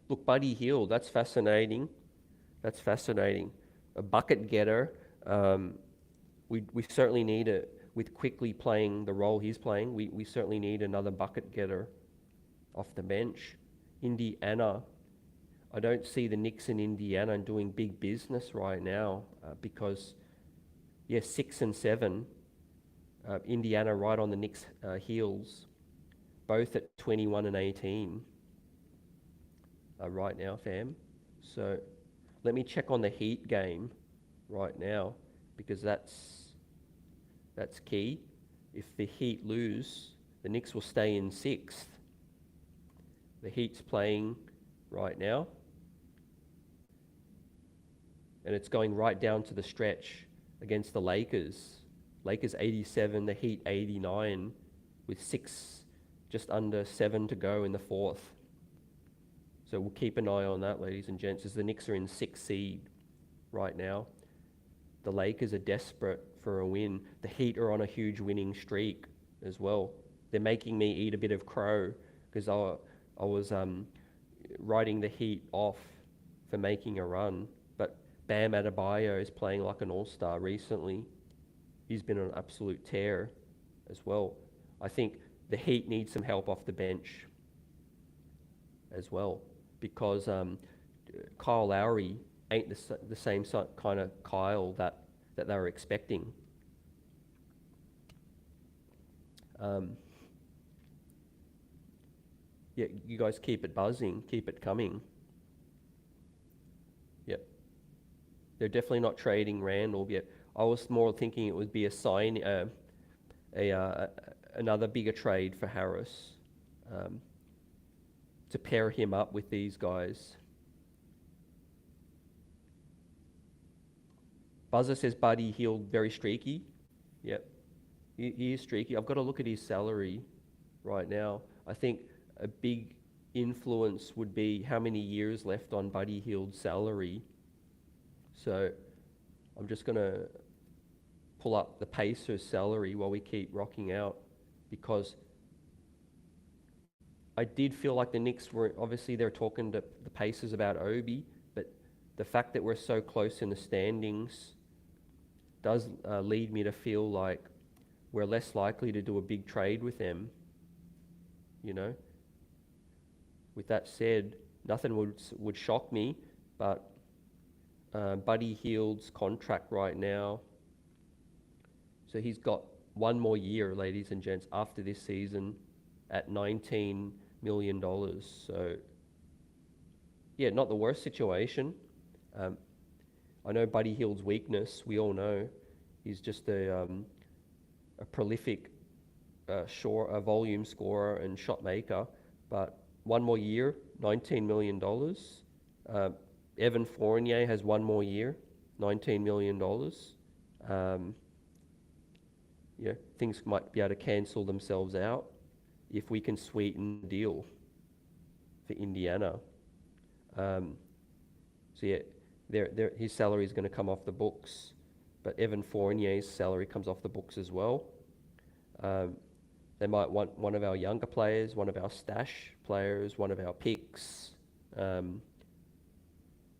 Look, Buddy Hield, that's fascinating. That's fascinating. A bucket getter. We certainly need it. With Quickly playing the role he's playing, we certainly need another bucket getter off the bench. Indiana, I don't see the Knicks in Indiana doing big business right now because, 6 and 7, Indiana right on the Knicks' heels, both at 21 and 18 right now, fam. So let me check on the Heat game right now because that's key. If the Heat lose, the Knicks will stay in 6th. The Heat's playing right now. And it's going right down to the stretch against the Lakers. Lakers 87, the Heat 89, with just under 7 to go in the 4th. So we'll keep an eye on that, ladies and gents, as the Knicks are in 6th seed right now. The Lakers are desperate for a win. The Heat are on a huge winning streak as well. They're making me eat a bit of crow because I was writing the Heat off for making a run. But Bam Adebayo is playing like an all-star recently. He's been on an absolute tear as well. I think the Heat need some help off the bench as well because Kyle Lowry ain't the same kind of Kyle that they were expecting. You guys keep it buzzing, keep it coming. Yep. They're definitely not trading Randle yet. I was more thinking it would be another bigger trade for Harris. to pair him up with these guys. Buzzer says Buddy Hield very streaky. Yep, he is streaky. I've got to look at his salary right now. I think a big influence would be how many years left on Buddy Hield's salary. So I'm just going to pull up the Pacers' salary while we keep rocking out, because I did feel like the Knicks were, obviously they're talking to the Pacers about Obi, but the fact that we're so close in the standings does lead me to feel like we're less likely to do a big trade with them, you know. With that said, nothing would shock me, but Buddy Hield's contract right now, so he's got one more year, ladies and gents, after this season at $19 million. So, yeah, not the worst situation. I know Buddy Hield's weakness, we all know. He's just a prolific volume scorer and shot maker, but one more year, $19 million. Evan Fournier has one more year, $19 million. Yeah, things might be able to cancel themselves out if we can sweeten the deal for Indiana. So yeah, his salary is going to come off the books, but Evan Fournier's salary comes off the books as well. They might want one of our younger players, one of our stash players, one of our picks.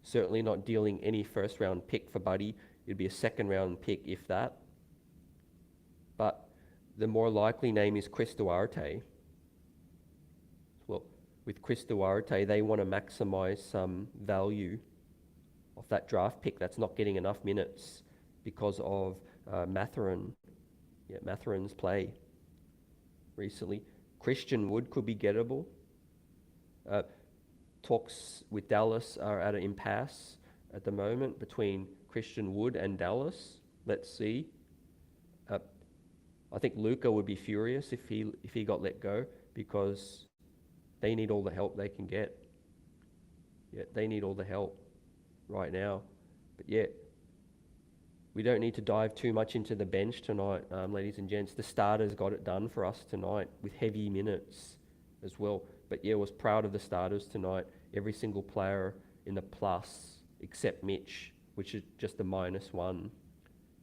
Certainly not dealing any first round pick for Buddy. It'd be a second round pick, if that. But the more likely name is Chris Duarte. Well, with Chris Duarte, they want to maximize some value of that draft pick that's not getting enough minutes because of Mathurin. Yeah, Mathurin's play recently. Christian Wood could be gettable. Talks with Dallas are at an impasse at the moment between Christian Wood and Dallas. Let's see. I think Luka would be furious if he got let go, because they need all the help they can get. Yeah, they need all the help right now. But yeah, we don't need to dive too much into the bench tonight, ladies and gents. The starters got it done for us tonight with heavy minutes as well. But yeah, I was proud of the starters tonight. Every single player in the plus, except Mitch, which is just a -1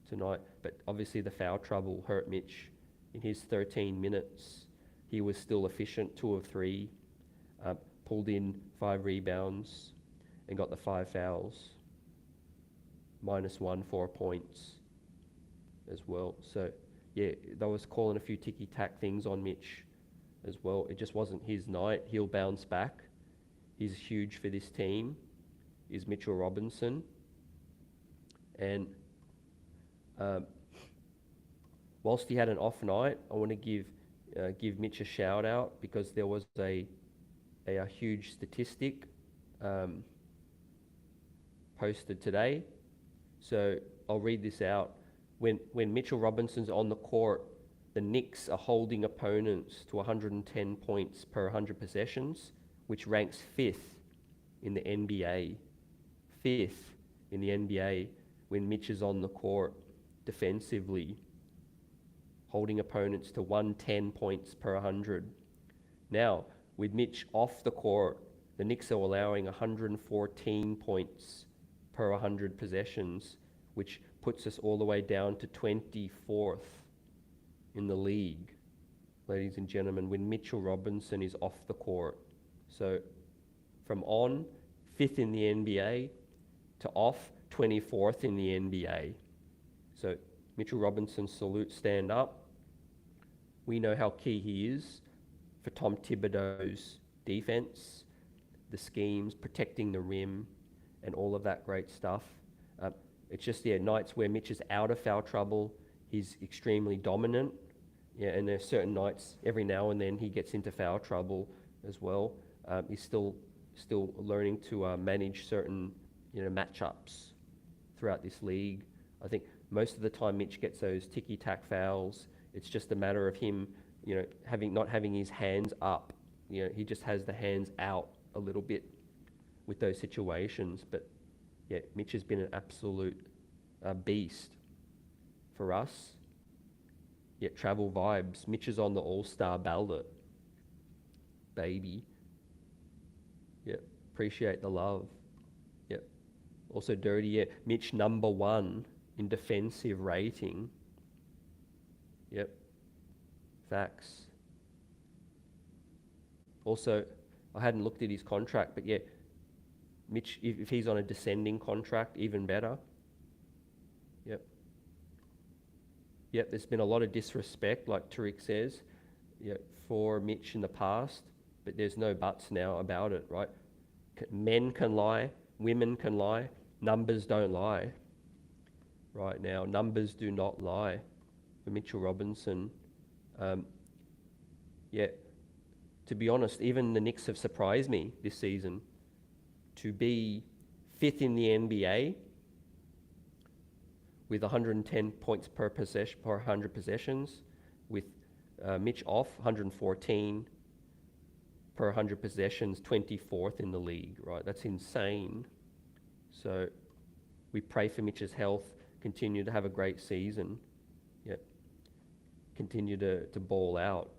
tonight. But obviously the foul trouble hurt Mitch. In his 13 minutes, he was still efficient, 2 of 3, pulled in 5 rebounds and got the 5 fouls. -1, 4 points as well. So yeah, they was calling a few ticky-tack things on Mitch as well. It just wasn't his night. He'll bounce back. He's huge for this team, is Mitchell Robinson. And whilst he had an off night, I want to give Mitch a shout out, because there was a huge statistic posted today. So I'll read this out. When Mitchell Robinson's on the court, the Knicks are holding opponents to 110 points per 100 possessions, which ranks 5th in the NBA. 5th in the NBA when Mitch is on the court defensively, holding opponents to 110 points per 100. Now, with Mitch off the court, the Knicks are allowing 114 points per 100 possessions, which puts us all the way down to 24th in the league, ladies and gentlemen, when Mitchell Robinson is off the court. So from on, 5th in the NBA, to off, 24th in the NBA. So Mitchell Robinson, salute, stand up. We know how key he is for Tom Thibodeau's defense, the schemes, protecting the rim, and all of that great stuff. It's just, nights where Mitch is out of foul trouble, he's extremely dominant. Yeah, and there's certain nights, every now and then, he gets into foul trouble as well. He's still learning to manage certain, matchups throughout this league. I think most of the time Mitch gets those ticky-tack fouls. It's just a matter of him, not having his hands up he just has the hands out a little bit with those situations. But yeah, Mitch has been an absolute beast for us. Yeah, travel vibes. Mitch is on the All-Star ballot, baby. Yeah, appreciate the love. Yeah. Also dirty, yeah. Mitch #1 in defensive rating. Yep. Facts. Also, I hadn't looked at his contract, but yeah, Mitch, if he's on a descending contract, even better. Yep. Yep, there's been a lot of disrespect, like Tariq says, for Mitch in the past, but there's no buts now about it, right? Men can lie, women can lie, numbers don't lie. Right now, numbers do not lie for Mitchell Robinson. Yeah, to be honest, even the Knicks have surprised me this season. To be 5th in the NBA with 110 points per 100 possessions, with Mitch off 114 per 100 possessions, 24th in the league, right? That's insane. So we pray for Mitch's health, continue to have a great season, continue to ball out.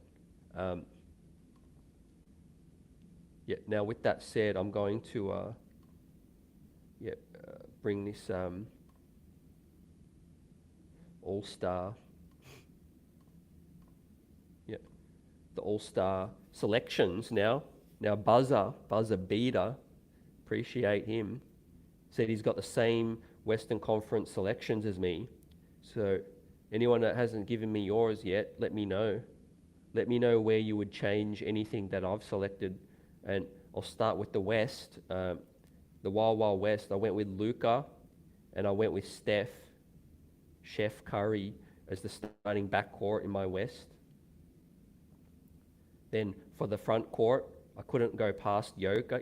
Now with that said, I'm going to bring this All-Star, the All-Star selections now. Now Buzzer Beater, appreciate him, said he's got the same Western Conference selections as me. So anyone that hasn't given me yours yet, let me know. Let me know where you would change anything that I've selected. And I'll start with the West. The Wild Wild West, I went with Luka, and I went with Chef Curry as the starting backcourt in my West. Then for the front court, I couldn't go past Joker,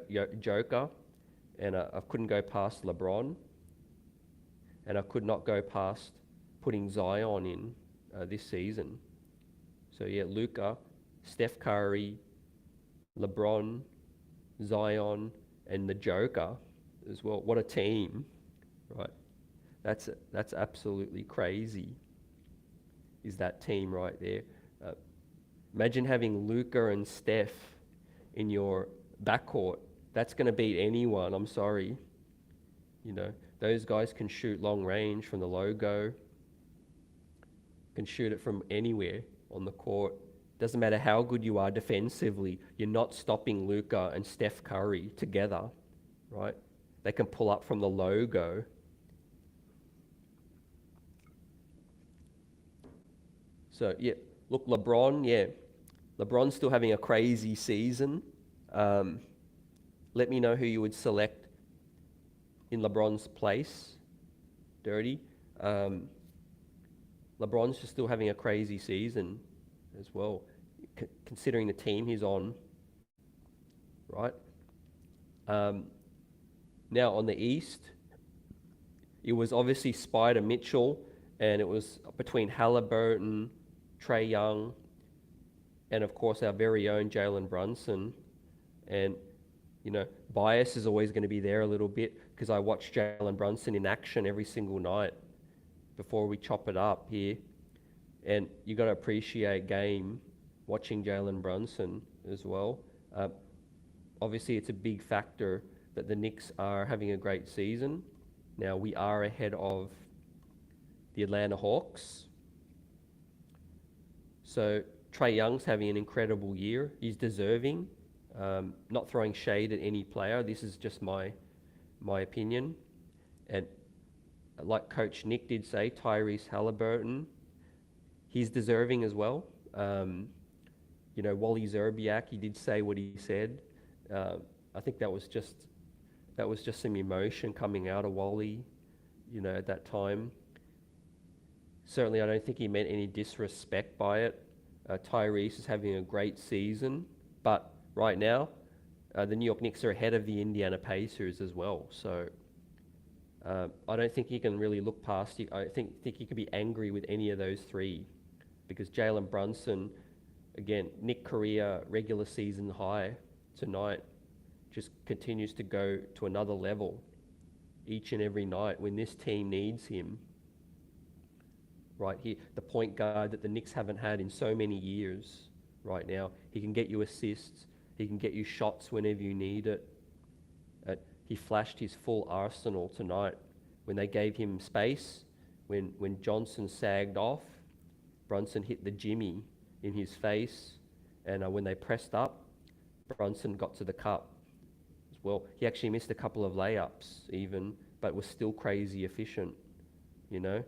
and I couldn't go past LeBron, and I could not go past putting Zion in this season. So yeah, Luka, Steph Curry, LeBron, Zion, and the Joker as well. What a team, right? That's absolutely crazy, is that team right there. Imagine having Luka and Steph in your backcourt. That's going to beat anyone, I'm sorry. Those guys can shoot long range from the logo, can shoot it from anywhere on the court. Doesn't matter how good you are defensively, you're not stopping Luka and Steph Curry together, right? They can pull up from the logo. So, look, LeBron's still having a crazy season. Let me know who you would select in LeBron's place, Dirty. LeBron's just still having a crazy season as well, considering the team he's on, right? Now on the East, it was obviously Spider Mitchell, and it was between Halliburton, Trae Young, and of course our very own Jalen Brunson. And bias is always going to be there a little bit, because I watch Jalen Brunson in action every single night before we chop it up here. And you got to appreciate game watching Jalen Brunson as well. Obviously, it's a big factor that the Knicks are having a great season. Now, we are ahead of the Atlanta Hawks. So Trae Young's having an incredible year. He's deserving. Not throwing shade at any player. This is just my opinion. And like Coach Nick did say, Tyrese Halliburton, he's deserving as well. Wally Zerbiak, he did say what he said. I think that was just some emotion coming out of Wally, at that time. Certainly, I don't think he meant any disrespect by it. Tyrese is having a great season, but right now, the New York Knicks are ahead of the Indiana Pacers as well. So I don't think he can really look past it. I think he could be angry with any of those three, because Jalen Brunson Again, Nick career regular season high tonight, just continues to go to another level each and every night when this team needs him. Right here, the point guard that the Knicks haven't had in so many years right now. He can get you assists. He can get you shots whenever you need it. He flashed his full arsenal tonight when they gave him space. When Johnson sagged off, Brunson hit the jimmy in his face. And when they pressed up, Brunson got to the cup as well. He actually missed a couple of layups even, but was still crazy efficient, you know?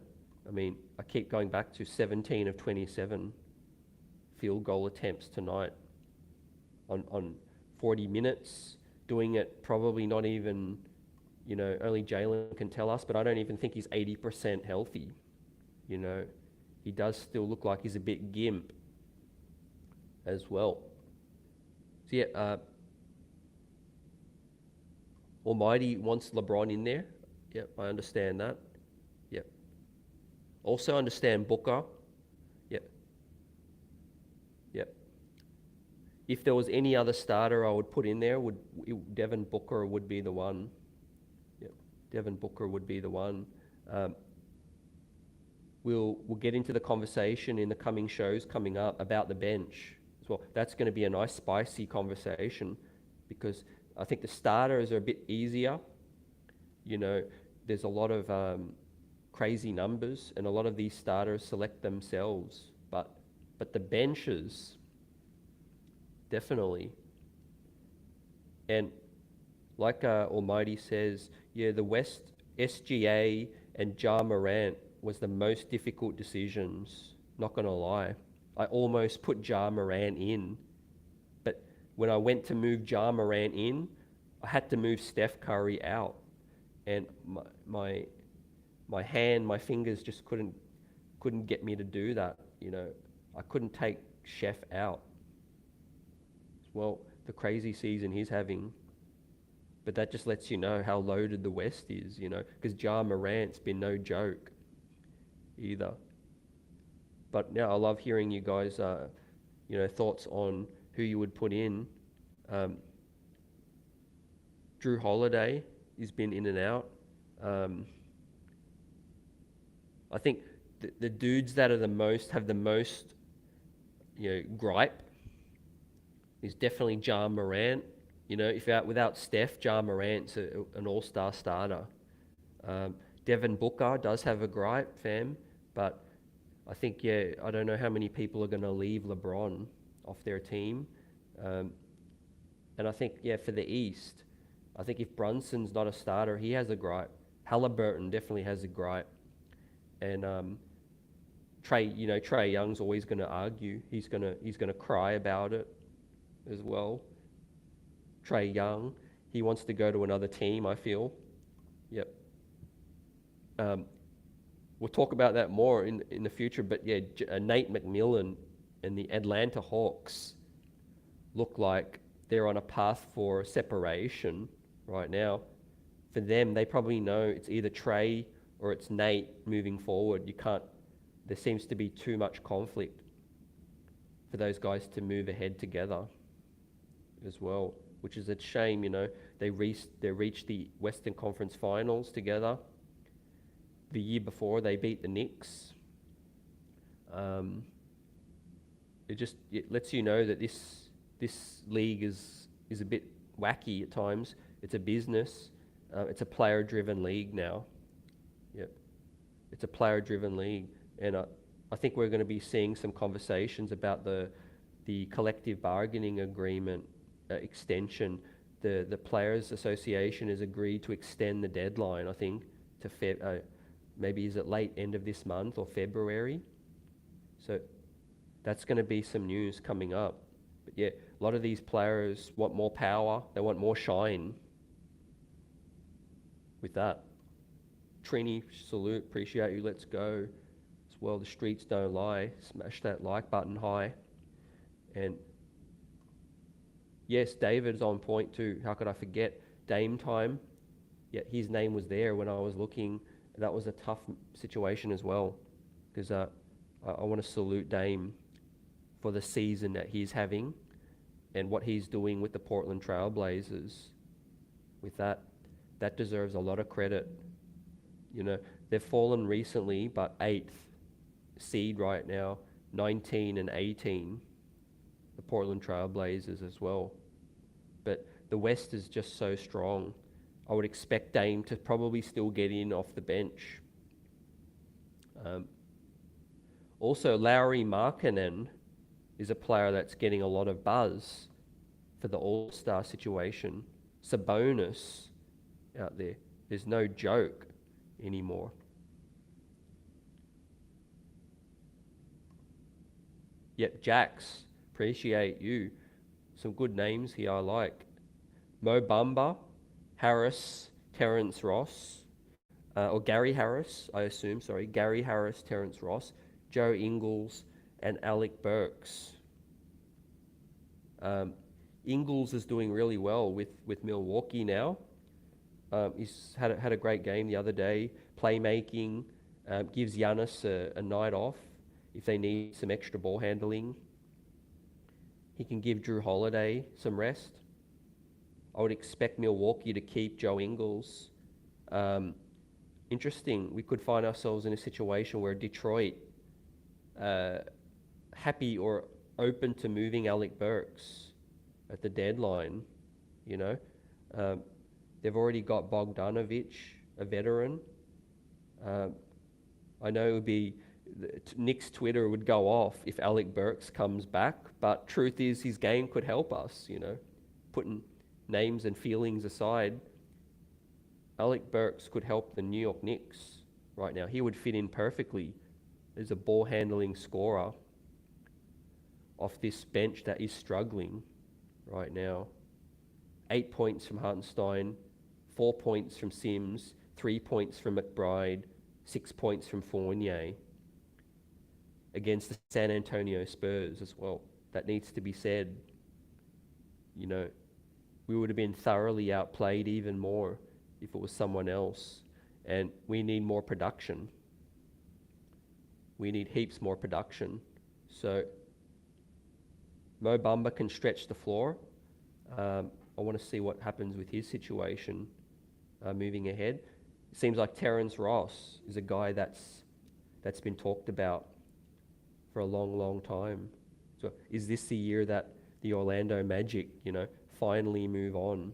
I mean, I keep going back to 17 of 27 field goal attempts tonight on 40 minutes, doing it probably not even, you know, only Jalen can tell us, but I don't even think he's 80% healthy, you know. He does still look like he's a bit gimp as well. So yeah, Almighty wants LeBron in there. Yep, I understand that. Yep. Also understand Booker. Yep. Yep. If there was any other starter I would put in there, Devin Booker would be the one. Yep. Devin Booker would be the one. We'll get into the conversation in the coming shows coming up about the bench as well. That's going to be a nice spicy conversation because I think the starters are a bit easier. You know, there's a lot of crazy numbers, and a lot of these starters select themselves. But the benches, definitely. And like Almighty says, yeah, the West SGA and Ja Morant was the most difficult decisions. Not gonna lie, I almost put Ja Morant in, but when I went to move Ja Morant in, I had to move Steph Curry out, and my fingers just couldn't get me to do that. You know, I couldn't take Chef out. Well, the crazy season he's having, but that just lets you know how loaded the West is. You know, because Ja Morant's been no joke either. But now I love hearing you guys, you know, thoughts on who you would put in. Drew Holiday has been in and out. I think the dudes that are have the most, you know, gripe is definitely Ja Morant. You know, if without Steph, Ja Morant's an all-star starter. Devin Booker does have a gripe, fam, but I think, yeah, I don't know how many people are going to leave LeBron off their team. And I think, yeah, for the East, I think if Brunson's not a starter, he has a gripe. Halliburton definitely has a gripe. And Trae Young's always going to argue. He's gonna cry about it as well. Trae Young, he wants to go to another team, I feel. Yep. We'll talk about that more in the future, but yeah, Nate McMillan and the Atlanta Hawks look like they're on a path for separation right now. For them, they probably know it's either Trae or it's Nate moving forward. There seems to be too much conflict for those guys to move ahead together as well, which is a shame. You know, they reached the Western Conference Finals together. The year before, they beat the Knicks. It lets you know that this league is a bit wacky at times. It's a business. It's a player-driven league now. Yep, it's a player-driven league, and I think we're going to be seeing some conversations about the collective bargaining agreement extension. The Players Association has agreed to extend the deadline, I think, to maybe is it late end of this month or February? So that's going to be some news coming up. But yeah, a lot of these players want more power. They want more shine with that. Trini, salute, appreciate you, let's go. As well, the streets don't lie. Smash that like button high. And yes, David's on point too. How could I forget? Dame time. Yeah, his name was there when I was looking. That was a tough situation as well, because I want to salute Dame for the season that he's having and what he's doing with the Portland Trail Blazers. With that deserves a lot of credit. You know, they've fallen recently, but 8th seed right now, 19 and 18, the Portland Trail Blazers as well. But the West is just so strong. I would expect Dame to probably still get in off the bench. Also, Lauri Markkanen is a player that's getting a lot of buzz for the All-Star situation. Sabonis out there. There's no joke anymore. Yep, Jax, appreciate you. Some good names here I like. Mo Bamba, Harris, Terrence Ross, or Gary Harris, I assume, sorry. Gary Harris, Terrence Ross, Joe Ingles, and Alec Burks. Ingles is doing really well with Milwaukee now. He's had a great game the other day. Playmaking, gives Giannis a night off if they need some extra ball handling. He can give Drew Holiday some rest. I would expect Milwaukee to keep Joe Ingles. Interesting, we could find ourselves in a situation where Detroit happy or open to moving Alec Burks at the deadline, you know. They've already got Bogdanovic, a veteran. I know it would be, Knicks Twitter would go off if Alec Burks comes back, but truth is his game could help us, you know. Putting names and feelings aside, Alec Burks could help the New York Knicks right now. He would fit in perfectly as a ball handling scorer off this bench that is struggling right now. 8 points from Hartenstein, 4 points from Sims, 3 points from McBride, 6 points from Fournier against the San Antonio Spurs as well. That needs to be said. You know, we would have been thoroughly outplayed even more if it was someone else. And we need more production. We need heaps more production. So Mo Bamba can stretch the floor. I want to see what happens with his situation moving ahead. It seems like Terrence Ross is a guy that's been talked about for a long, long time. So is this the year that the Orlando Magic, you know, finally move on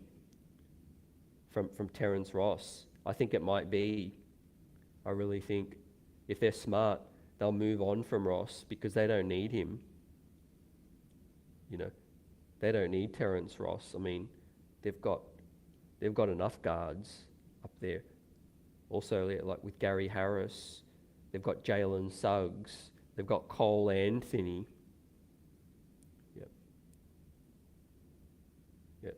from Terrence Ross? I think it might be. I really think if they're smart, they'll move on from Ross because they don't need him. You know, they don't need Terrence Ross. I mean, they've got enough guards up there. Also, like with Gary Harris, they've got Jalen Suggs, they've got Cole Anthony. Yep. Yep.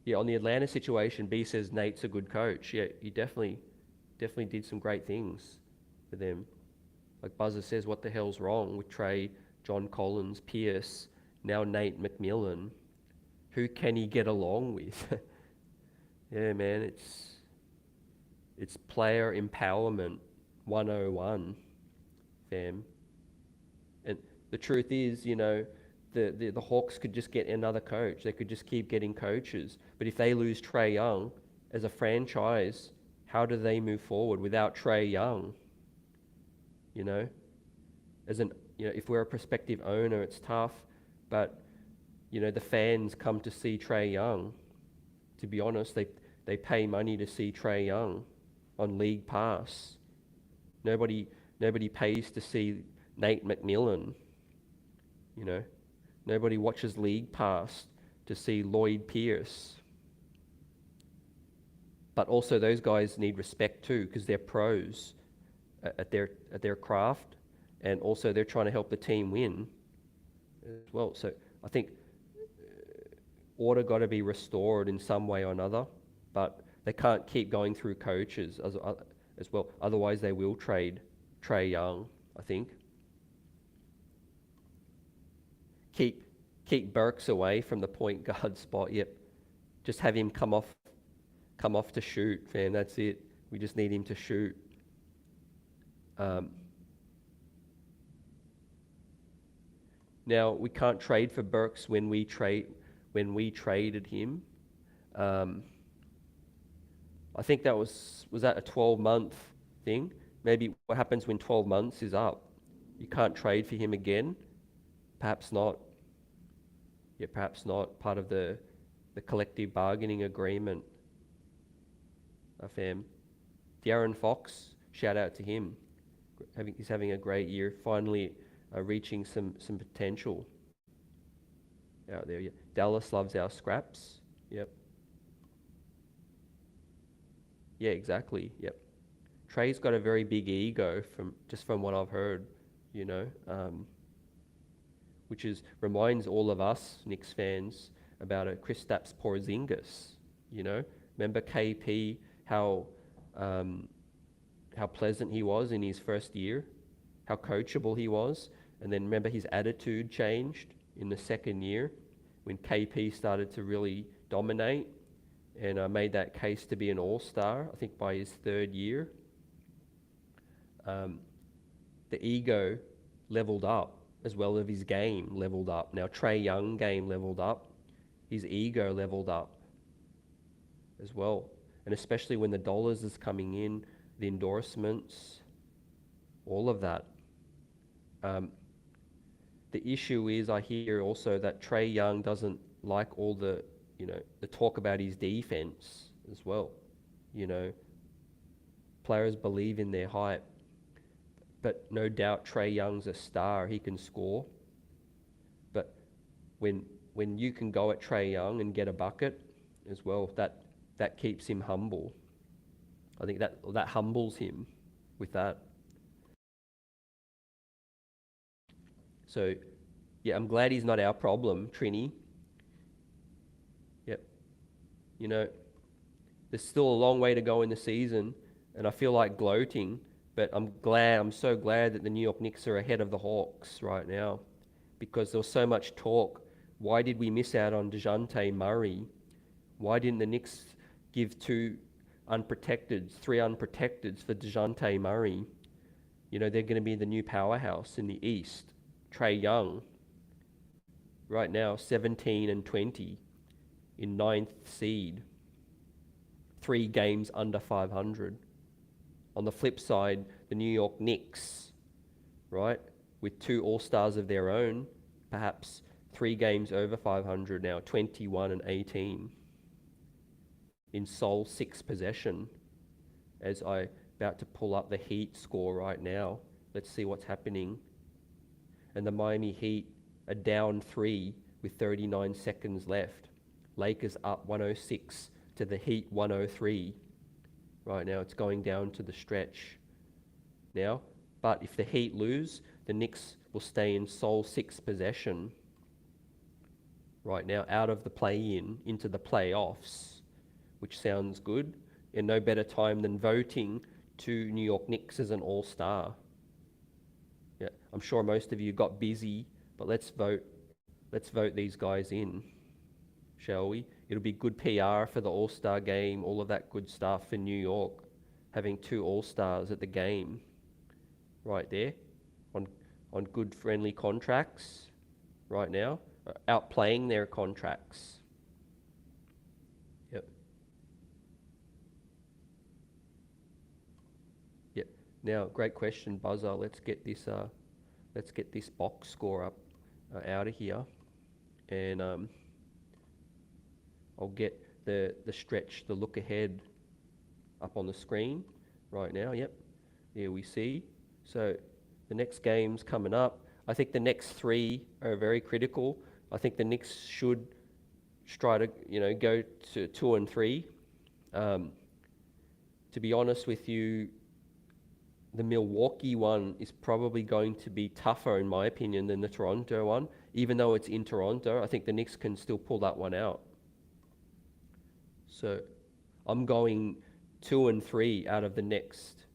Yeah, on the Atlanta situation, B says Nate's a good coach. Yeah, he definitely did some great things for them. Like Buzzer says, what the hell's wrong with Trey, John Collins, Pierce, now Nate McMillan? Who can he get along with? Yeah, man, it's player empowerment 101, fam. And the truth is, you know, the Hawks could just get another coach. They could just keep getting coaches. But if they lose Trae Young as a franchise, how do they move forward without Trae Young? You know, if we're a prospective owner, it's tough, but you know, the fans come to see Trae Young. To be honest, they pay money to see Trae Young on League Pass. Nobody pays to see Nate McMillan. You know, nobody watches League Pass to see Lloyd Pierce. But also, those guys need respect too, because they're pros at their craft, and also they're trying to help the team win as well. So I think order got to be restored in some way or another, but they can't keep going through coaches as well. Otherwise, they will trade Trae Young, I think. Keep Burks away from the point guard spot. Yep, just have him come off to shoot, fam. That's it. We just need him to shoot. Now we can't trade for Burks when we traded him. Um, I think that was that a 12-month thing? Maybe what happens when 12 months is up? You can't trade for him again? Perhaps not. Yeah, perhaps not. Part of the collective bargaining agreement. Fam. De'Aaron Fox, shout out to him. He's having a great year, finally reaching some potential out there. Yeah. Dallas loves our scraps. Yep. Yeah, exactly. Yep. Trey's got a very big ego from what I've heard, you know, which reminds all of us Knicks fans about a Kristaps Porzingis. You know, remember KP how pleasant he was in his first year, how coachable he was, and then remember his attitude changed in the second year when KP started to really dominate and made that case to be an all-star, I think by his third year. The ego leveled up as well as his game leveled up. Now Trae Young game leveled up, his ego leveled up as well. And especially when the dollars is coming in, the endorsements, all of that. The issue is I hear also that Trae Young doesn't like all the talk about his defense as well. You know, players believe in their hype. But no doubt Trae Young's a star. He can score. But when you can go at Trae Young and get a bucket as well, that keeps him humble. I think that humbles him with that. So, yeah, I'm glad he's not our problem, Trini. Yep. You know, there's still a long way to go in the season, and I feel like gloating, but I'm so glad that the New York Knicks are ahead of the Hawks right now, because there was so much talk. Why did we miss out on DeJounte Murray? Why didn't the Knicks give three unprotecteds for DeJounte Murray? You know, they're going to be the new powerhouse in the East. Trae Young, right now, 17 and 20 in 9th seed. 3 games under 500. On the flip side, the New York Knicks, right, with 2 All-Stars of their own, perhaps 3 games over 500 now, 21 and 18 in sole 6 possession. As I about to pull up the Heat score right now, let's see what's happening. And the Miami Heat are down 3 with 39 seconds left. Lakers up 106 to the Heat 103. Right now, it's going down to the stretch now. But if the Heat lose, the Knicks will stay in sole 6 possession right now, out of the play-in into the playoffs, which sounds good. And no better time than voting to New York Knicks as an all-star. Yeah, I'm sure most of you got busy, but let's vote these guys in, shall we? It'll be good PR for the All-Star game, all of that good stuff in New York, having 2 All-Stars at the game right there on good friendly contracts right now, outplaying their contracts. Yep. Yep. Now, great question, Buzzer. Let's get this box score up out of here, and I'll get the stretch, the look ahead up on the screen right now. Yep, there we see. So the next game's coming up. I think the next 3 are very critical. I think the Knicks should try to go to 2 and 3. To be honest with you, the Milwaukee one is probably going to be tougher, in my opinion, than the Toronto one. Even though it's in Toronto, I think the Knicks can still pull that one out. So I'm going 2 and 3 out of the next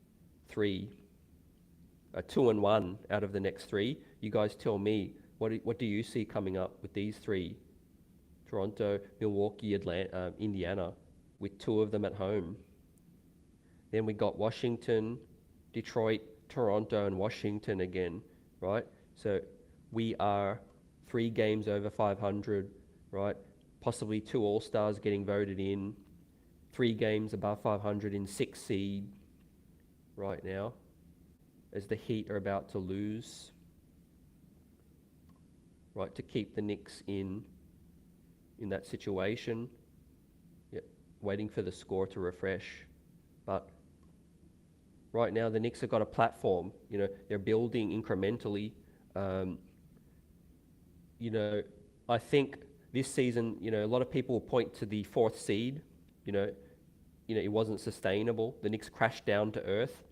3. 2 and 1 out of the next 3. You guys tell me, what do you see coming up with these 3? Toronto, Milwaukee, Atlanta, Indiana, with 2 of them at home. Then we got Washington, Detroit, Toronto, and Washington again, right? So we are 3 games over 500, right? Possibly 2 All-Stars getting voted in, 3 games above 500 in 6th seed right now, as the Heat are about to lose, right, to keep the Knicks in that situation. Yep, waiting for the score to refresh. But right now, the Knicks have got a platform. You know, they're building incrementally. You know, I think this season, you know, a lot of people will point to the 4th seed. You know, it wasn't sustainable. The Knicks crashed down to earth.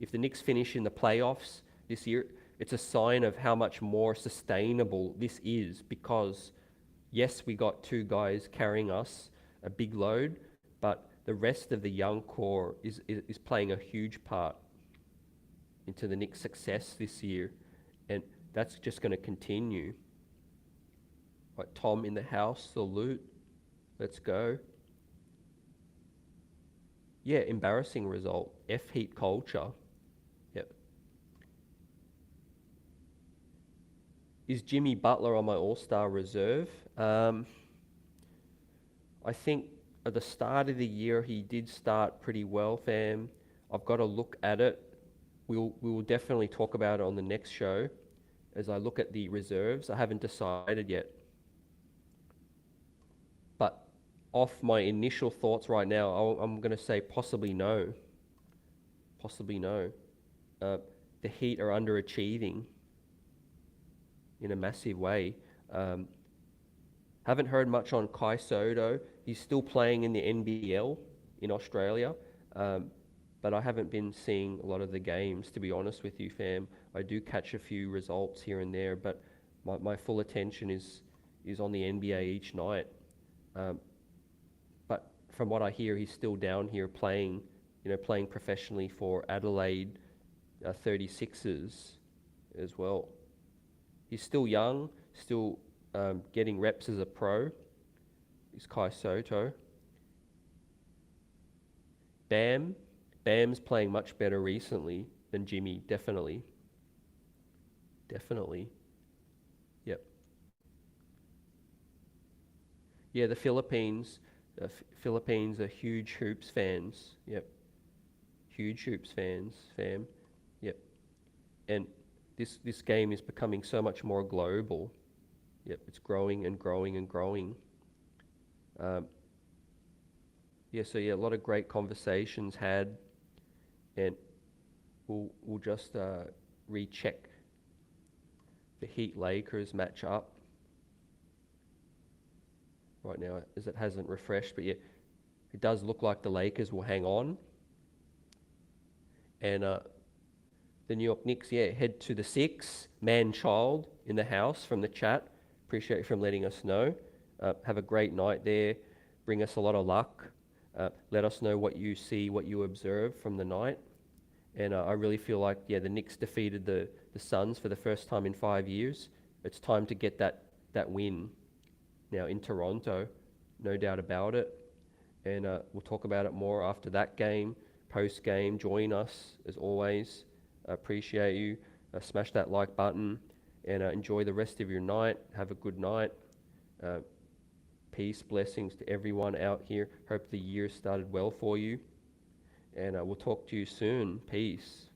If the Knicks finish in the playoffs this year, it's a sign of how much more sustainable this is, because yes, we got 2 guys carrying us a big load, but the rest of the young core is playing a huge part into the Knicks' success this year, and that's just going to continue. Right, Tom in the house, salute. Let's go. Yeah, embarrassing result. F-Heat culture. Yep. Is Jimmy Butler on my All-Star reserve? I think at the start of the year he did start pretty well, fam. I've got to look at it. We will definitely talk about it on the next show as I look at the reserves. I haven't decided yet. But off my initial thoughts right now, I'm going to say possibly no. Possibly no. The Heat are underachieving in a massive way. Haven't heard much on Kai Soto. He's still playing in the NBL in Australia, but I haven't been seeing a lot of the games, to be honest with you, fam. I do catch a few results here and there, but my full attention is on the NBA each night. But from what I hear, he's still down here playing professionally for Adelaide 36ers as well. He's still young, still getting reps as a pro. Is Kai Soto. Bam's playing much better recently than Jimmy, definitely. Definitely. Yep. Yeah, the Philippines are huge hoops fans. Yep. Huge hoops fans, fam. Yep. And this game is becoming so much more global. Yep, it's growing and growing and growing. A lot of great conversations had, and we'll just recheck the Heat Lakers matchup right now, as it hasn't refreshed, but yeah, it does look like the Lakers will hang on, and the New York Knicks, head to the 6. Man-child in the house from the chat. Appreciate you from letting us know. Have a great night there. Bring us a lot of luck. Let us know what you see, what you observe from the night. And I really feel like, the Knicks defeated the Suns for the first time in 5 years. It's time to get that win now in Toronto, no doubt about it. And we'll talk about it more after that game, post-game. Join us, as always. I appreciate you. Smash that like button and enjoy the rest of your night. Have a good night. Peace, blessings to everyone out here. Hope the year started well for you. And we'll talk to you soon. Peace.